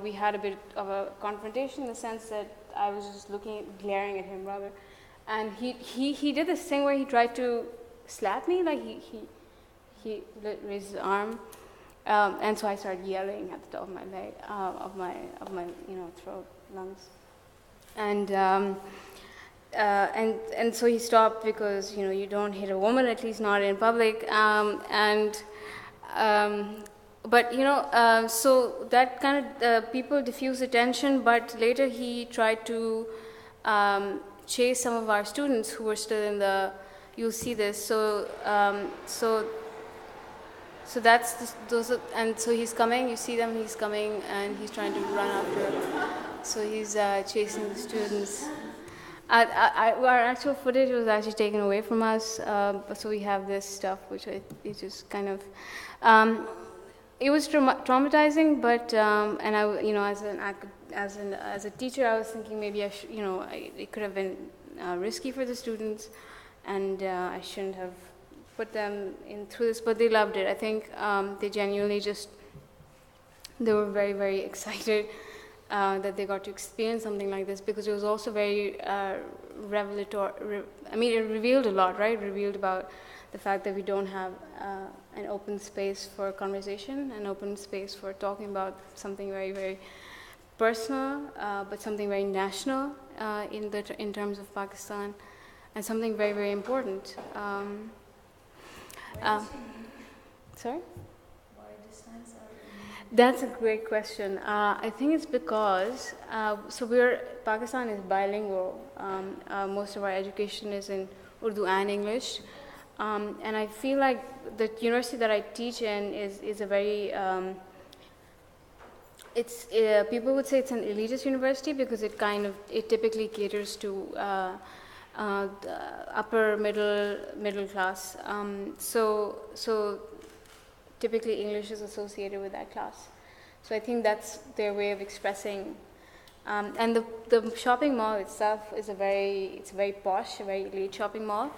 Speaker 2: we had a bit of a confrontation in the sense that I was just glaring at him rather. And he did this thing where he tried to slap me, like he raised his arm. And so I started yelling at the top of my leg, of my throat, lungs. And so he stopped because you don't hit a woman, at least not in public. So that kind of people diffused the tension. But later he tried to chase some of our students who were still in the. You'll see this. So that's and so he's coming. You see them. He's coming and he's trying to run after. So he's chasing the students. Our actual footage was actually taken away from us, so we have this stuff, which it just kind of, it was traumatizing. But and I, as a teacher, I was thinking maybe I should, it could have been risky for the students, and I shouldn't have put them in through this. But they loved it. I think they genuinely they were very, very excited. That they got to experience something like this, because it was also very revelatory. It revealed a lot, right? It revealed about the fact that we don't have an open space for conversation, an open space for talking about something very, very personal, but something very national in terms of Pakistan, and something very, very important. Sorry? That's a great question. I think it's because Pakistan is bilingual. Most of our education is in Urdu and English, and I feel like the university that I teach in is a very. People would say it's an elitist university because it typically caters to the upper middle class. So typically English is associated with that class. So I think that's their way of expressing. And the shopping mall itself is it's very posh, a very elite shopping mall.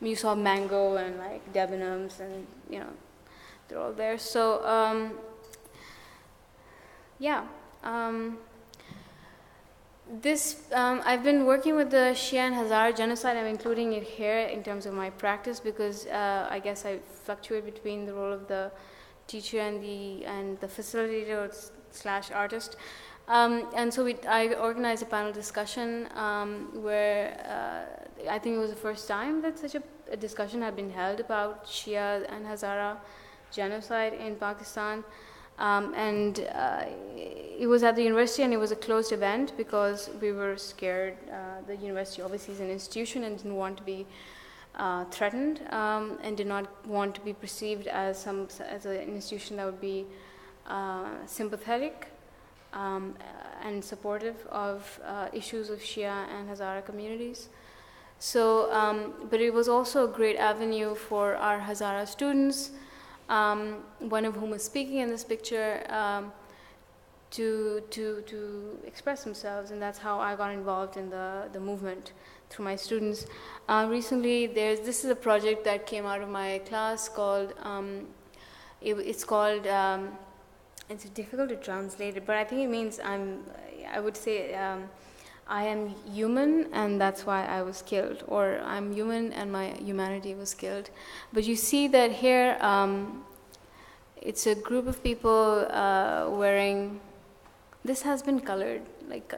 Speaker 2: You saw Mango and like Debenhams and they're all there. So I've been working with the Shia and Hazara genocide. I'm including it here in terms of my practice because I guess I fluctuate between the role of the teacher and the facilitator / artist. And so I organized a panel discussion where I think it was the first time that such a discussion had been held about Shia and Hazara genocide in Pakistan. And it was at the university, and it was a closed event because we were scared. The university obviously is an institution and didn't want to be threatened, and did not want to be perceived as an institution that would be sympathetic and supportive of issues of Shia and Hazara communities. So, but it was also a great avenue for our Hazara students one of whom is speaking in this picture, to express themselves, and that's how I got involved in the movement through my students. Recently, this is a project that came out of my class called, it's difficult to translate it, but I think it means I would say I am human and that's why I was killed, or I'm human and my humanity was killed. But you see that here, it's a group of people wearing, this has been colored, like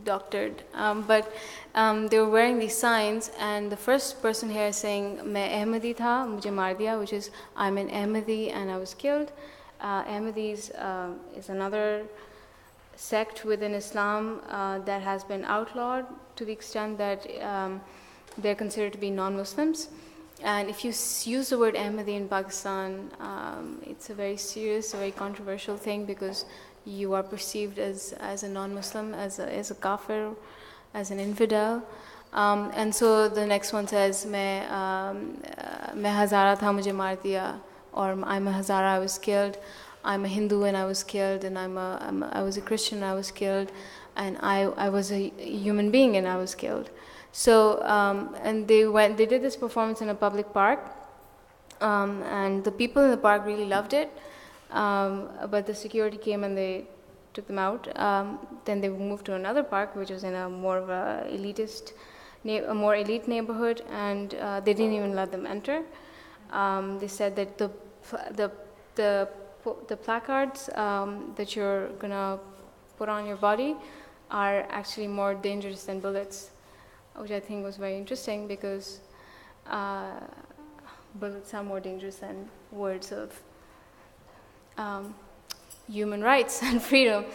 Speaker 2: doctored, but they were wearing these signs, and the first person here is saying, "Main Ahmadi tha, mujhe maar diya," which is, I'm an Ahmadi and I was killed. Ahmadis is another sect within Islam that has been outlawed to the extent that they're considered to be non-Muslims. And if you use the word Ahmadi in Pakistan, it's a very serious, a very controversial thing, because you are perceived as a non-Muslim, as a kafir, as an infidel. And so the next one says, "Main Hazara tha, mujhe maar diya," or "I'm a Hazara, I was killed." "I'm a Hindu and I was killed," and I was a Christian and I was killed, and I was a human being and I was killed. So and they did this performance in a public park, and the people in the park really loved it, but the security came and they took them out. Then they moved to another park, which was in a more of a more elite neighborhood, and they didn't even let them enter. They said that the placards that you're gonna put on your body are actually more dangerous than bullets, which I think was very interesting, because bullets are more dangerous than words of human rights and freedom.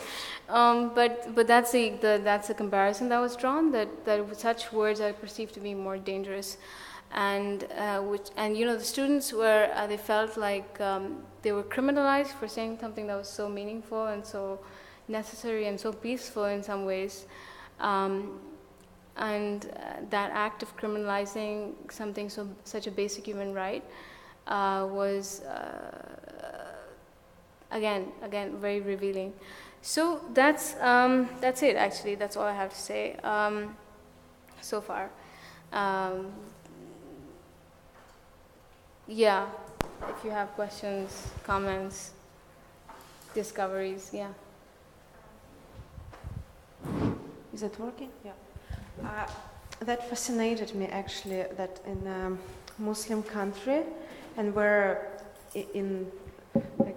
Speaker 2: But that's the comparison that was drawn, that such words are perceived to be more dangerous. And the students they felt like they were criminalized for saying something that was so meaningful and so necessary and so peaceful in some ways, and that act of criminalizing something such a basic human right was again very revealing. So that's it, actually. That's all I have to say so far. Yeah, if you have questions, comments, discoveries, yeah.
Speaker 13: Is it working? Yeah. That fascinated me, actually, that in a Muslim country, and where in like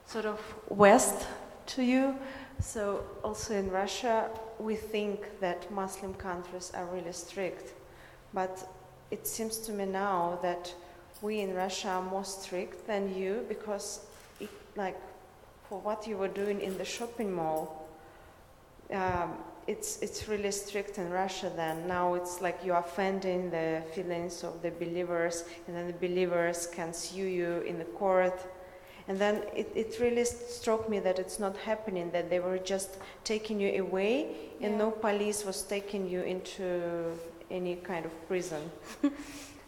Speaker 13: sort of west to you, so also in Russia, we think that Muslim countries are really strict, but it seems to me now that we in Russia are more strict than you, because for what you were doing in the shopping mall, it's really strict in Russia then. Now it's like you're offending the feelings of the believers, and then the believers can sue you in the court. And then it really struck me that it's not happening, that they were just taking you away, and no police was taking you into any kind of prison.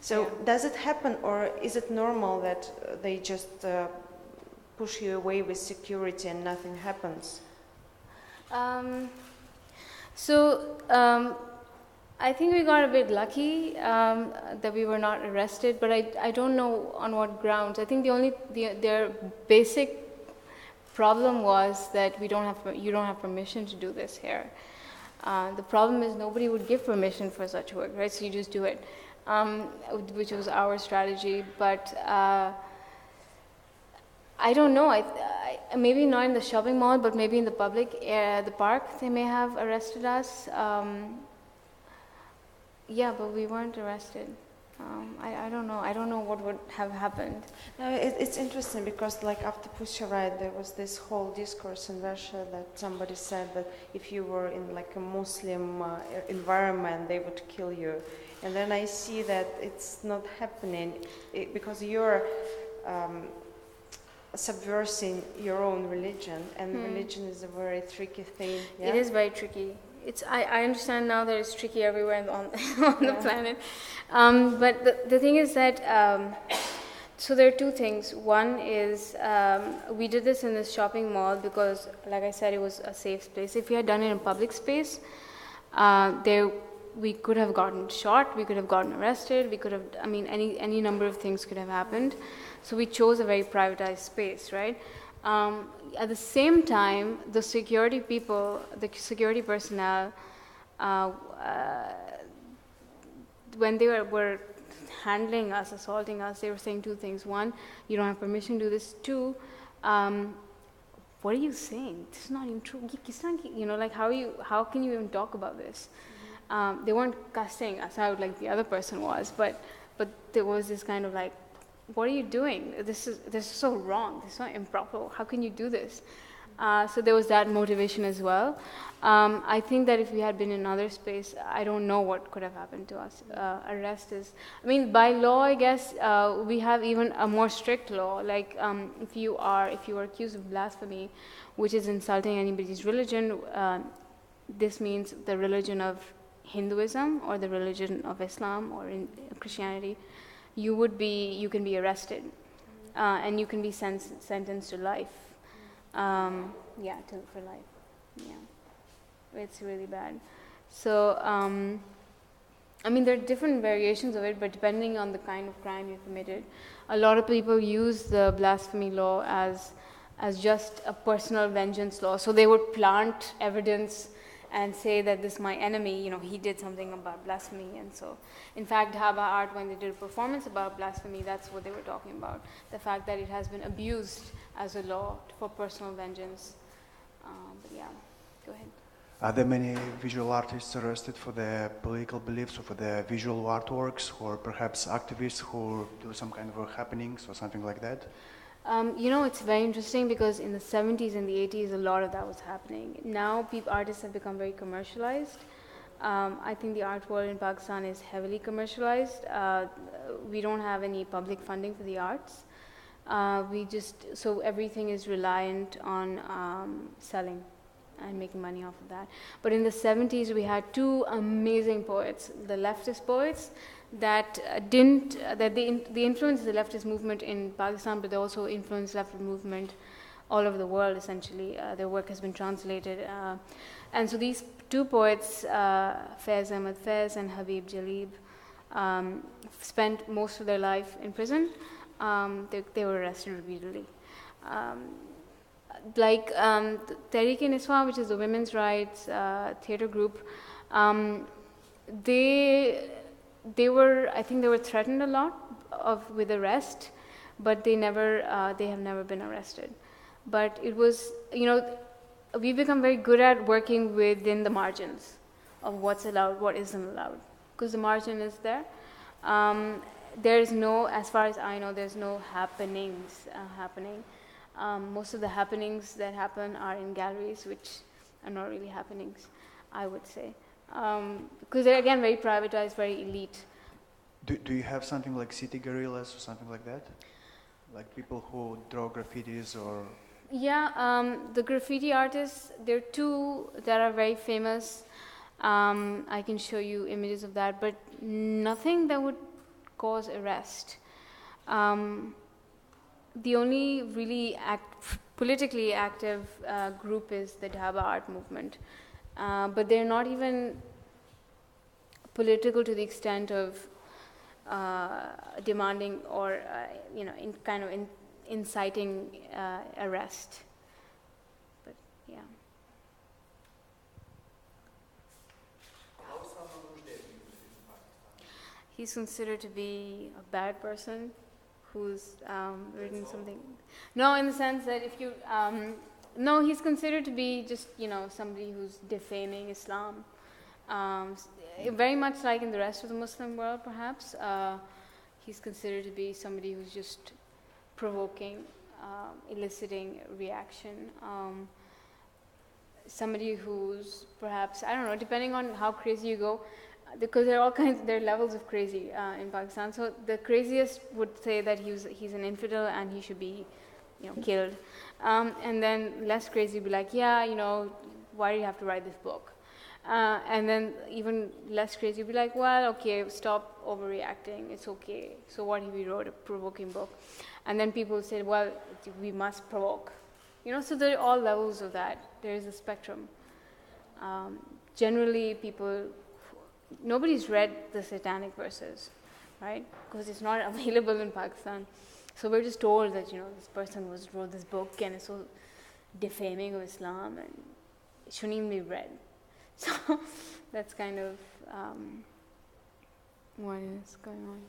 Speaker 13: So does it happen, or is it normal that they just push you away with security and nothing happens?
Speaker 2: I think we got a bit lucky that we were not arrested, but I don't know on what grounds. I think their basic problem was that you don't have permission to do this here. The problem is nobody would give permission for such work, right? So you just do it, which was our strategy. But I don't know. Maybe not in the shopping mall, but maybe in the public, the park, they may have arrested us. Yeah, but we weren't arrested. I don't know. I don't know what would have happened.
Speaker 13: No, it's interesting because, like, after Pussy Riot, there was this whole discourse in Russia that somebody said that if you were in like a Muslim environment, they would kill you. And then I see that it's not happening because you're subversing your own religion, and religion is a very tricky thing. Yeah?
Speaker 2: It is very tricky. I understand now that it's tricky everywhere on the planet. But the thing is that, so there are two things. One is we did this in this shopping mall because, like I said, it was a safe place. If we had done it in a public space, we could have gotten shot, we could have gotten arrested, we could have, I mean, any number of things could have happened. So we chose a very privatized space, right? At the same time, the security people, the security personnel, when they were handling us, assaulting us, they were saying two things. One, you don't have permission to do this. Two, what are you saying? This is not even true. You know, like how can you even talk about this? They weren't cussing us out like the other person was, but there was this kind of like, what are you doing? This is so wrong. This is not improper. How can you do this? So there was that motivation as well. I think that if we had been in another space, I don't know what could have happened to us. Arrest is, I mean, by law, I guess we have even a more strict law. Like if you are accused of blasphemy, which is insulting anybody's religion, this means the religion of Hinduism or the religion of Islam or in Christianity. You can be arrested, and you can be sentenced to life. For life. Yeah, it's really bad. So, I mean, there are different variations of it, but depending on the kind of crime you committed, a lot of people use the blasphemy law as just a personal vengeance law. So they would plant evidence and say that this is my enemy, you know, he did something about blasphemy. And so, in fact, Dhaba Art, when they did a performance about blasphemy, that's what they were talking about. The fact that it has been abused as a law for personal vengeance. But yeah, go ahead.
Speaker 14: Are there many visual artists arrested for their political beliefs or for their visual artworks, or perhaps activists who do some kind of happenings or something like that?
Speaker 2: You know, it's very interesting because in the 70s and the 80s, a lot of that was happening. Now, artists have become very commercialized. I think the art world in Pakistan is heavily commercialized. We don't have any public funding for the arts. So everything is reliant on selling and making money off of that. But in the 70s, we had two amazing poets, the leftist poets, that they influenced the leftist movement in Pakistan, but they also influenced leftist movement all over the world, essentially. Their work has been translated. And so these two poets, Faiz Ahmed Faiz and Habib Jalib, spent most of their life in prison. They were arrested repeatedly. Tehreek-e-Niswa, which is the women's rights theater group, they were threatened a lot with arrest, but they have never been arrested. But it was, you know, we've become very good at working within the margins of what's allowed, what isn't allowed, because the margin is there. There's no, as far as I know, there's no happenings happening. Most of the happenings that happen are in galleries, which are not really happenings, I would say. Because they're, again, very privatized, very elite.
Speaker 14: Do you have something like city guerrillas or something like that? Like people who draw graffitis or...
Speaker 2: Yeah, the graffiti artists, there are two that are very famous. I can show you images of that, but nothing that would cause arrest. The only really politically active group is the Dhaba art movement. But they're not even political to the extent of demanding or, inciting arrest. But yeah. He's considered to be a bad person who's written something. No, in the sense that if you, no, he's considered to be just, somebody who's defaming Islam. Very much like in the rest of the Muslim world, perhaps. He's considered to be somebody who's just provoking, eliciting reaction. Somebody who's perhaps, I don't know, depending on how crazy you go, because there are levels of crazy in Pakistan. So the craziest would say that he's an infidel and he should be, killed. And then less crazy would be like, why do you have to write this book? And then even less crazy, you'd be like, well, okay, stop overreacting, it's okay. So what if we wrote a provoking book? And then people said, well, we must provoke. You know, so there are all levels of that. There is a spectrum. Generally, nobody's read the satanic verses, right? Because it's not available in Pakistan. So we're just told that, this person wrote this book and it's so defaming of Islam and it shouldn't even be read. So that's kind of what is going on.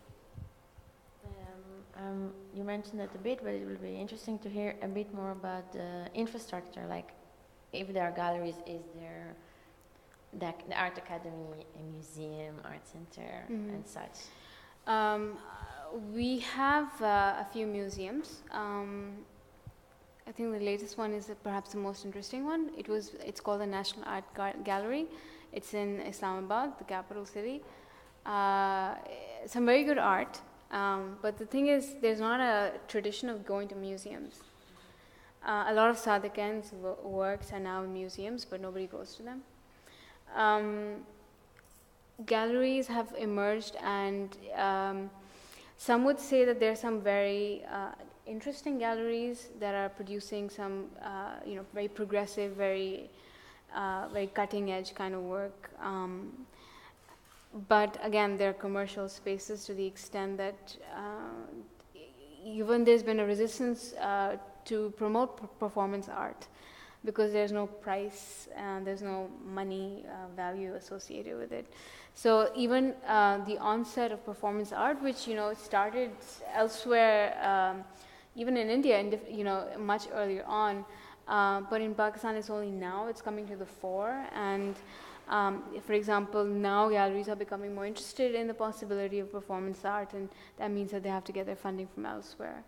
Speaker 15: You mentioned it a bit, but it will be interesting to hear a bit more about the infrastructure. Like, if there are galleries, is there the Art Academy, a museum, art center, and such?
Speaker 2: We have a few museums. I think the latest one is perhaps the most interesting one. It's called the National Art Gallery. It's in Islamabad, the capital city. Some very good art, but the thing is, there's not a tradition of going to museums. A lot of Sadiqan's works are now in museums, but nobody goes to them. Galleries have emerged, and some would say that there are some very interesting galleries that are producing some, very progressive, very cutting edge kind of work. But again, they're commercial spaces to the extent that even there's been a resistance to promote performance art because there's no price, there's no money value associated with it. So even the onset of performance art, which started elsewhere, even in India, much earlier on, but in Pakistan it's only now it's coming to the fore. And for example, now galleries are becoming more interested in the possibility of performance art, and that means that they have to get their funding from elsewhere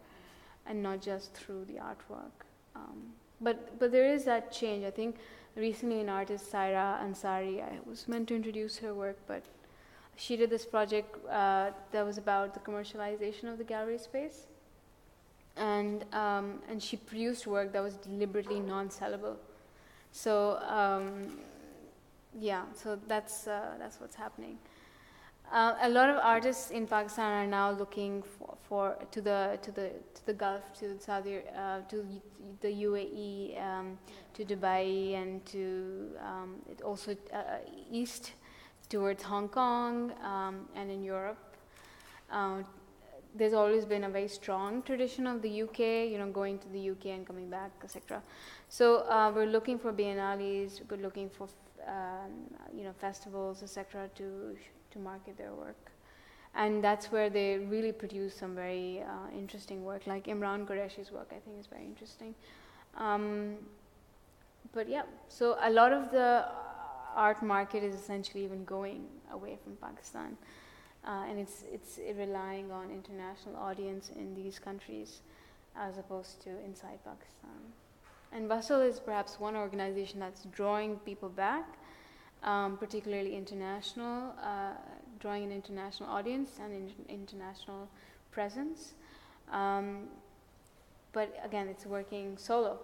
Speaker 2: and not just through the artwork. But there is that change. I think recently an artist, Saira Ansari, I was meant to introduce her work, but she did this project that was about the commercialization of the gallery space. And she produced work that was deliberately non-sellable. So so that's what's happening. A lot of artists in Pakistan are now looking to the Gulf, to Saudi, to the UAE, to Dubai, and to also east towards Hong Kong and in Europe. There's always been a very strong tradition of the UK, going to the UK and coming back, etc. So we're looking for biennales, we're looking for festivals, etc. to market their work, and that's where they really produce some very interesting work. Like Imran Qureshi's work, I think is very interesting. But yeah, so a lot of the art market is essentially even going away from Pakistan. And it's relying on international audience in these countries as opposed to inside Pakistan. And Bustle is perhaps one organization that's drawing people back, particularly international, drawing an international audience and international presence. But again, it's working solo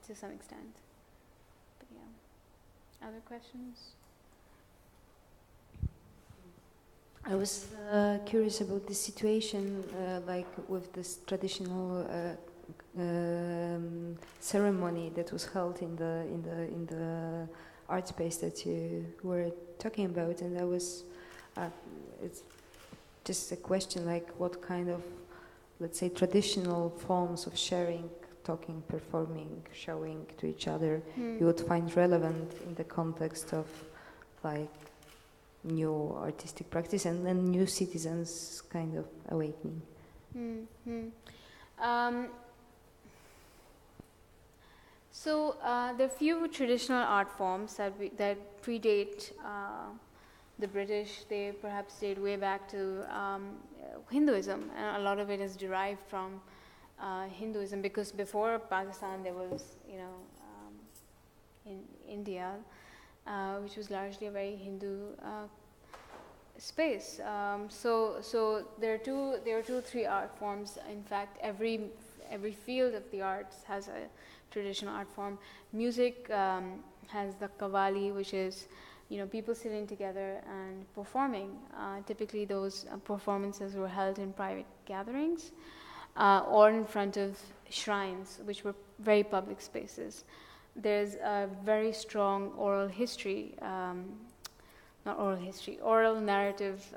Speaker 2: to some extent. But yeah, other questions?
Speaker 1: I was curious about the situation, like with this traditional ceremony that was held in the art space that you were talking about, and it's just a question like what kind of, let's say, traditional forms of sharing, talking, performing, showing to each other you would find relevant in the context of like new artistic practice and then new citizens kind of awakening.
Speaker 2: So there are few traditional art forms that predate the British. They perhaps date way back to Hinduism, and a lot of it is derived from Hinduism, because before Pakistan there was, in India, which was largely a very Hindu space. So there are three art forms. In fact, every field of the arts has a traditional art form. Music has the qawwali, which is, people sitting together and performing. Typically those performances were held in private gatherings or in front of shrines, which were very public spaces. There's a very strong oral narrative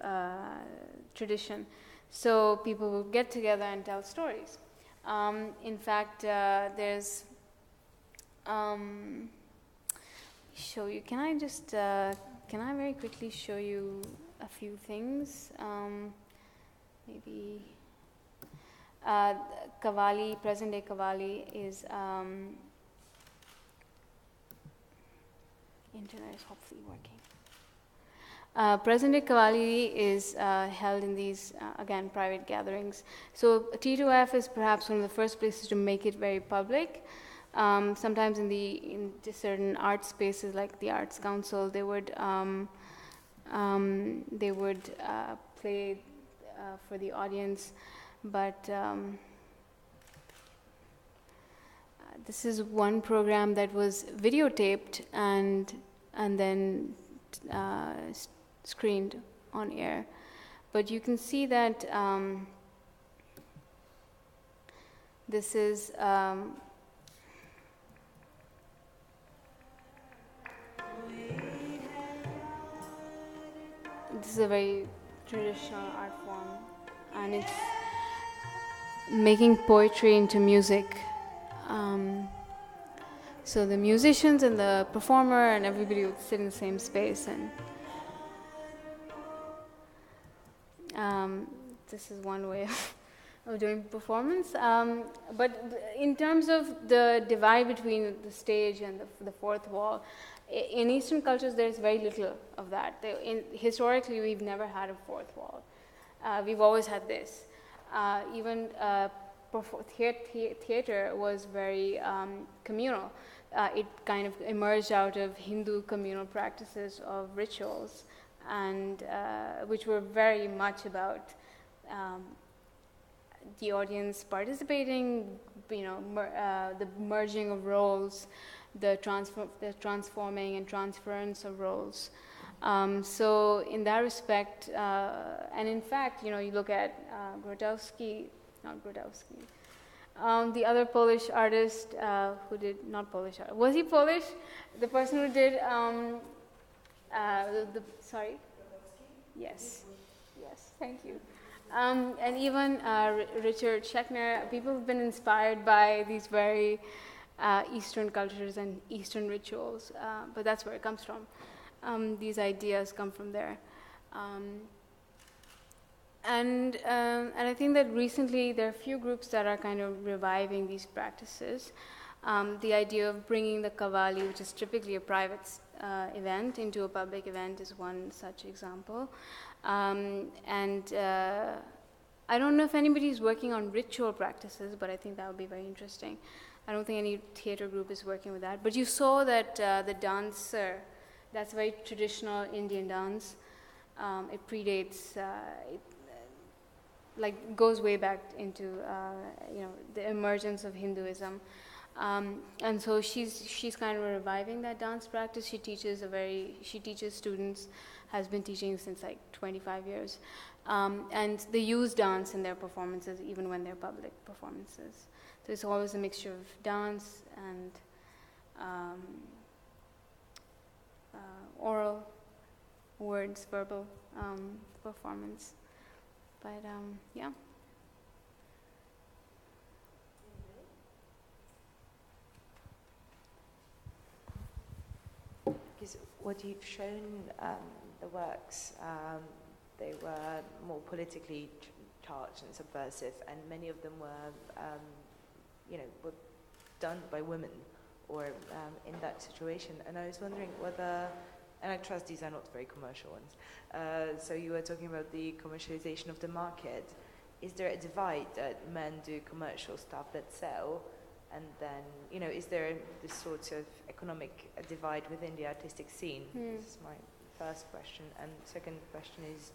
Speaker 2: tradition. So people will get together and tell stories. In fact, there's show you. Can I very quickly show you a few things? Maybe qawwali, present day qawwali is internet is hopefully working. Present day qawwali is held in these again private gatherings. So T2F is perhaps one of the first places to make it very public. Sometimes in certain art spaces like the Arts Council, they would play for the audience, but this is one program that was videotaped and then screened on air. But you can see that this is a very traditional art form, and it's making poetry into music. So the musicians and the performer and everybody would sit in the same space, and this is one way of doing performance. But in terms of the divide between the stage and the fourth wall, in Eastern cultures there's very little of that. Historically, we've never had a fourth wall. We've always had this. Even theater was very communal. It kind of emerged out of Hindu communal practices of rituals, and which were very much about the audience participating, the merging of roles, the transforming and transference of roles. So in that respect, and in fact, you look at the other Polish artist who did, not Polish, was he Polish? The person who did, sorry? Yes, thank you. And even Richard Schechner, people have been inspired by these very Eastern cultures and Eastern rituals, but that's where it comes from. These ideas come from there. And I think that recently there are a few groups that are kind of reviving these practices. The idea of bringing the qawwali, which is typically a private event, into a public event is one such example. And I don't know if anybody's working on ritual practices, but I think that would be very interesting. I don't think any theater group is working with that. But you saw that the dancer, that's a very traditional Indian dance. It predates, goes way back into the emergence of Hinduism, and so she's kind of reviving that dance practice. She teaches students, has been teaching since like 25 years, and they use dance in their performances even when they're public performances. So it's always a mixture of dance and oral words, verbal performance. But yeah.
Speaker 13: Because what you've shown, the works, they were more politically charged and subversive, and many of them were, were done by women or in that situation. And I was wondering whether, and I trust these are not very commercial ones, so you were talking about the commercialization of the market. Is there a divide that men do commercial stuff that sell, and then, is there this sort of economic divide within the artistic scene? This is my first question. And second question is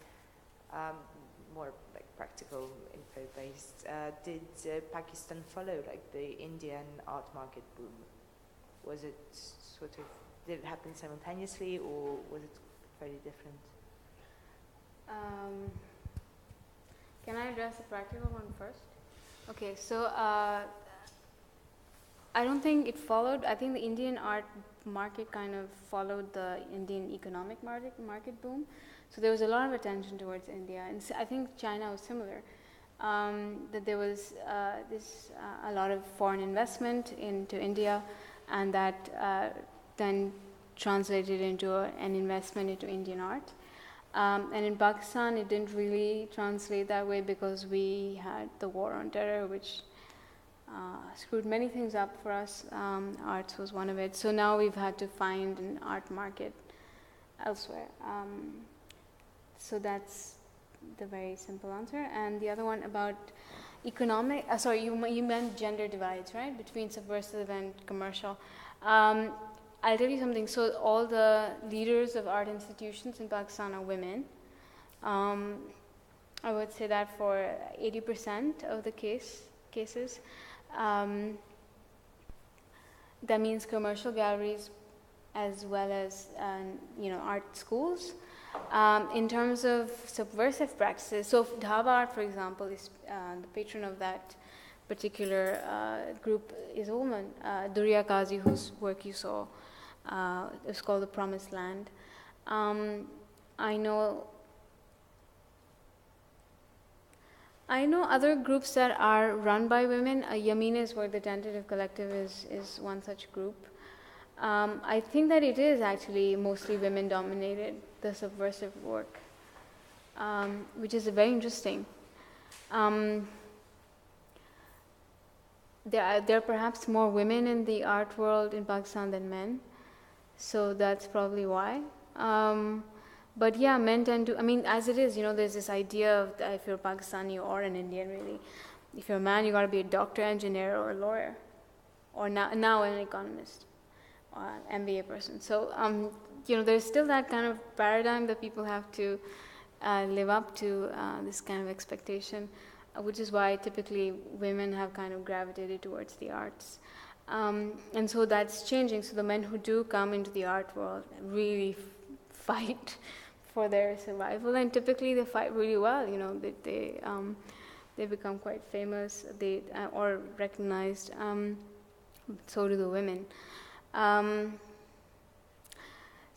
Speaker 13: more like practical, info-based. Did Pakistan follow like the Indian art market boom? Was it sort of did it happen simultaneously, or was it very different?
Speaker 2: Can I address the practical one first? Okay, so I don't think it followed. I think the Indian art market kind of followed the Indian economic market boom. So there was a lot of attention towards India, and I think China was similar. That there was a lot of foreign investment into India, and that then translated into an investment into Indian art. And in Pakistan, it didn't really translate that way because we had the war on terror, which screwed many things up for us. Arts was one of it. So now we've had to find an art market elsewhere. So that's the very simple answer. And the other one about economic, sorry, you meant gender divides, right? Between subversive and commercial. I'll tell you something. So all the leaders of art institutions in Pakistan are women. I would say that for 80% of the cases. That means commercial galleries as well as art schools. In terms of subversive practices, so Dhaba Art, for example, is the patron of that particular group is a woman, Durya Qazi, whose work you saw. It's called The Promised Land. I know other groups that are run by women. Yamina's work, the Tentative Collective, is one such group. I think that it is actually mostly women-dominated, the subversive work, which is very interesting. There are perhaps more women in the art world in Pakistan than men, so that's probably why. But yeah, men tend to, as it is, there's this idea of if you're Pakistani or an Indian, really, if you're a man, you got to be a doctor, engineer, or a lawyer, or now an economist, or an MBA person. So, there's still that kind of paradigm that people have to live up to, this kind of expectation, which is why typically women have kind of gravitated towards the arts. And so that's changing. So the men who do come into the art world really fight for their survival, and typically they fight really well. They become quite famous, or recognized. So do the women.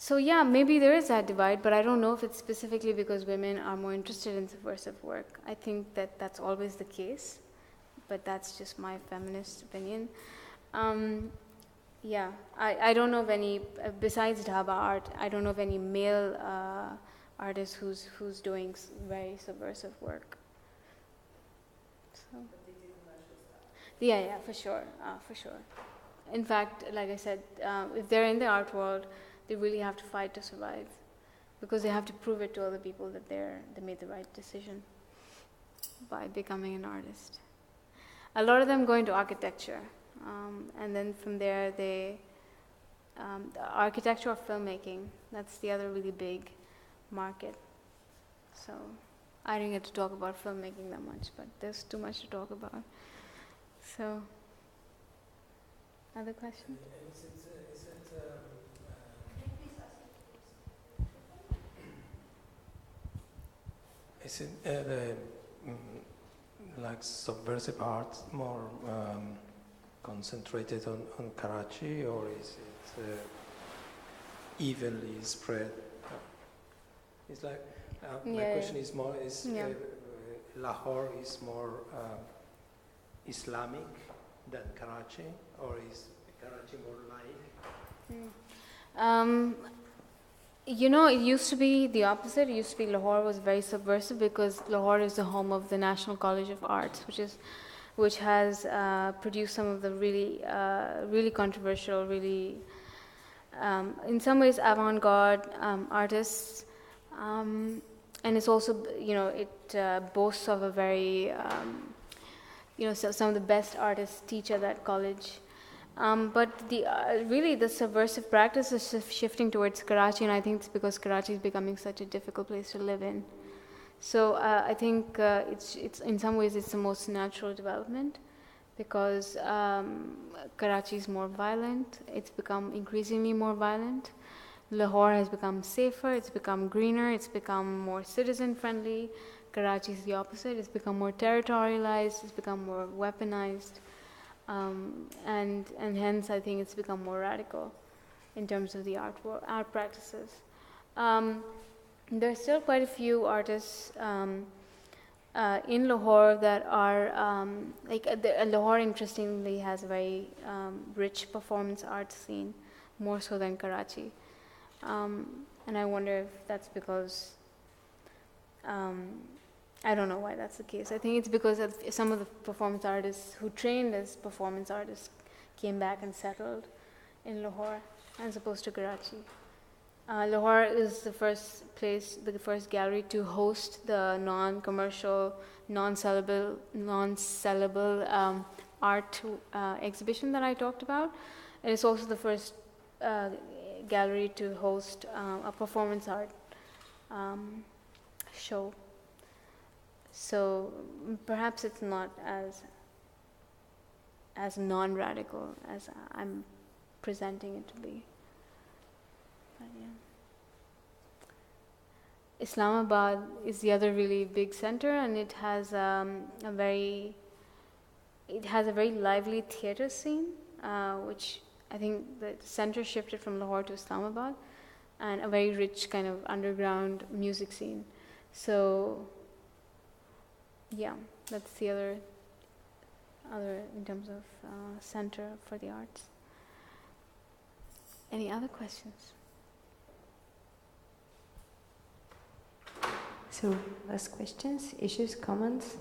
Speaker 2: So yeah, maybe there is that divide, but I don't know if it's specifically because women are more interested in subversive work. I think that that's always the case, but that's just my feminist opinion. Yeah, I don't know of any, besides Dhaba art, I don't know of any male artist who's doing very subversive work. So. Yeah, for sure. In fact, like I said, if they're in the art world, they really have to fight to survive, because they have to prove it to other people that they made the right decision by becoming an artist. A lot of them go into architecture, and then from there the architecture or filmmaking, that's the other really big market. So I didn't get to talk about filmmaking that much, but there's too much to talk about. So, other questions?
Speaker 16: Is it like subversive art more concentrated on Karachi, or is it evenly spread? It's like my question is more: Lahore is more Islamic than Karachi, or is Karachi more laik?
Speaker 2: It used to be the opposite. It used to be Lahore was very subversive, because Lahore is the home of the National College of Arts, which has produced some of the really controversial, really in some ways avant-garde artists, and it's also it boasts of a very some of the best artists teach at that college. But the subversive practice is shifting towards Karachi, and I think it's because Karachi is becoming such a difficult place to live in. So I think it's in some ways it's the most natural development, because Karachi is more violent. It's become increasingly more violent. Lahore has become safer, it's become greener, it's become more citizen-friendly. Karachi is the opposite. It's become more territorialized, it's become more weaponized, and hence I think it's become more radical in terms of the art practices. There are still quite a few artists in Lahore that are, Lahore interestingly has a very rich performance art scene, more so than Karachi. And I wonder if that's because, I don't know why that's the case. I think it's because some of the performance artists who trained as performance artists came back and settled in Lahore as opposed to Karachi. Lahore is the first gallery to host the non-commercial, non-sellable art exhibition that I talked about. And it's also the first gallery to host a performance art show. So perhaps it's not as non-radical as I'm presenting it to be. But yeah. Islamabad is the other really big center, and it has a very lively theater scene, which I think the center shifted from Lahore to Islamabad, and a very rich kind of underground music scene. So yeah, that's the other in terms of center for the arts. Any other questions?
Speaker 1: So, last questions, issues, comments?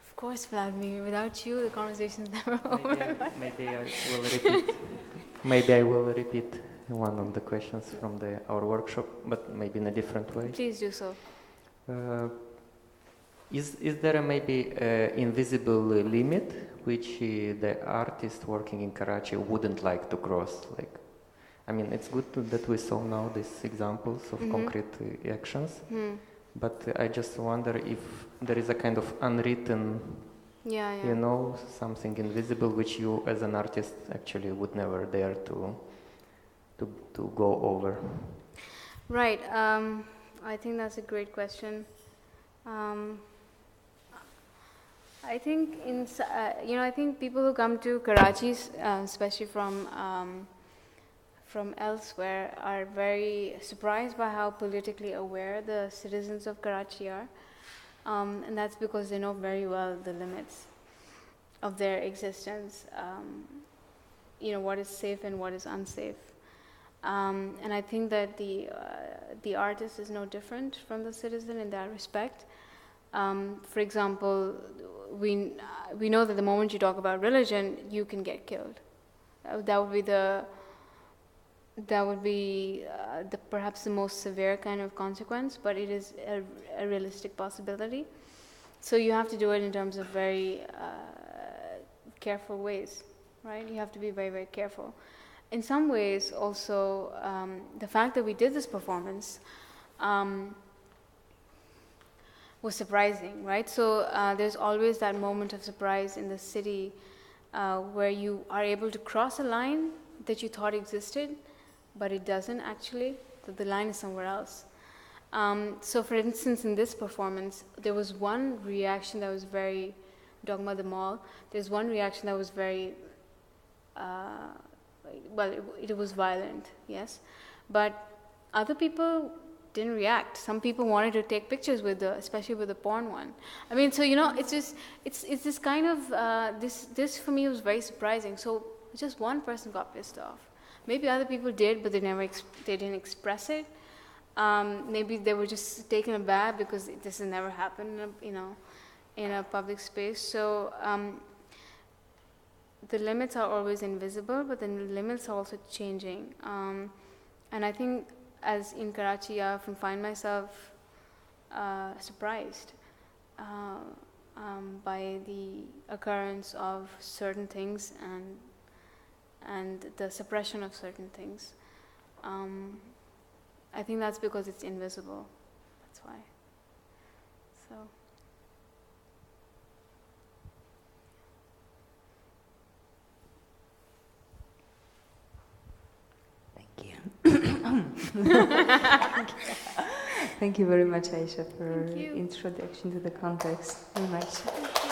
Speaker 2: Of course, Vladimir. Without you, the conversation's never over.
Speaker 17: Maybe I will repeat one of the questions from our workshop, but maybe in a different way.
Speaker 2: Please do so.
Speaker 17: Is there maybe invisible limit which the artist working in Karachi wouldn't like to cross? I mean, it's good that we saw now these examples of concrete actions, but I just wonder if there is a kind of unwritten, you know, something invisible which you as an artist actually would never dare to go over.
Speaker 2: Right. I think that's a great question. I think I think people who come to Karachi, especially from elsewhere, are very surprised by how politically aware the citizens of Karachi are, and that's because they know very well the limits of their existence. What is safe and what is unsafe. And I think that the artist is no different from the citizen in that respect. For example, we know that the moment you talk about religion, you can get killed. That would be perhaps the most severe kind of consequence, but it is a realistic possibility. So you have to do it in terms of very careful ways, right? You have to be very, very careful. In some ways, also, the fact that we did this performance was surprising, right? So there's always that moment of surprise in the city where you are able to cross a line that you thought existed, but it doesn't actually, that the line is somewhere else. So for instance, in this performance, there was one reaction that was very, Dogma the Mall, there's one reaction that was very, it was violent, yes, but other people didn't react. Some people wanted to take pictures especially with the porn one. I mean, so it's this kind of this for me was very surprising. So just one person got pissed off. Maybe other people did, but they didn't express it. Maybe they were just taken aback because this has never happened, in a public space. So the limits are always invisible, but then the limits are also changing. And I think, as in Karachi, I often find myself surprised by the occurrence of certain things and the suppression of certain things. I think that's because it's invisible. That's why. So.
Speaker 1: Thank you very much, Ayesha, for introduction to the context. Very much.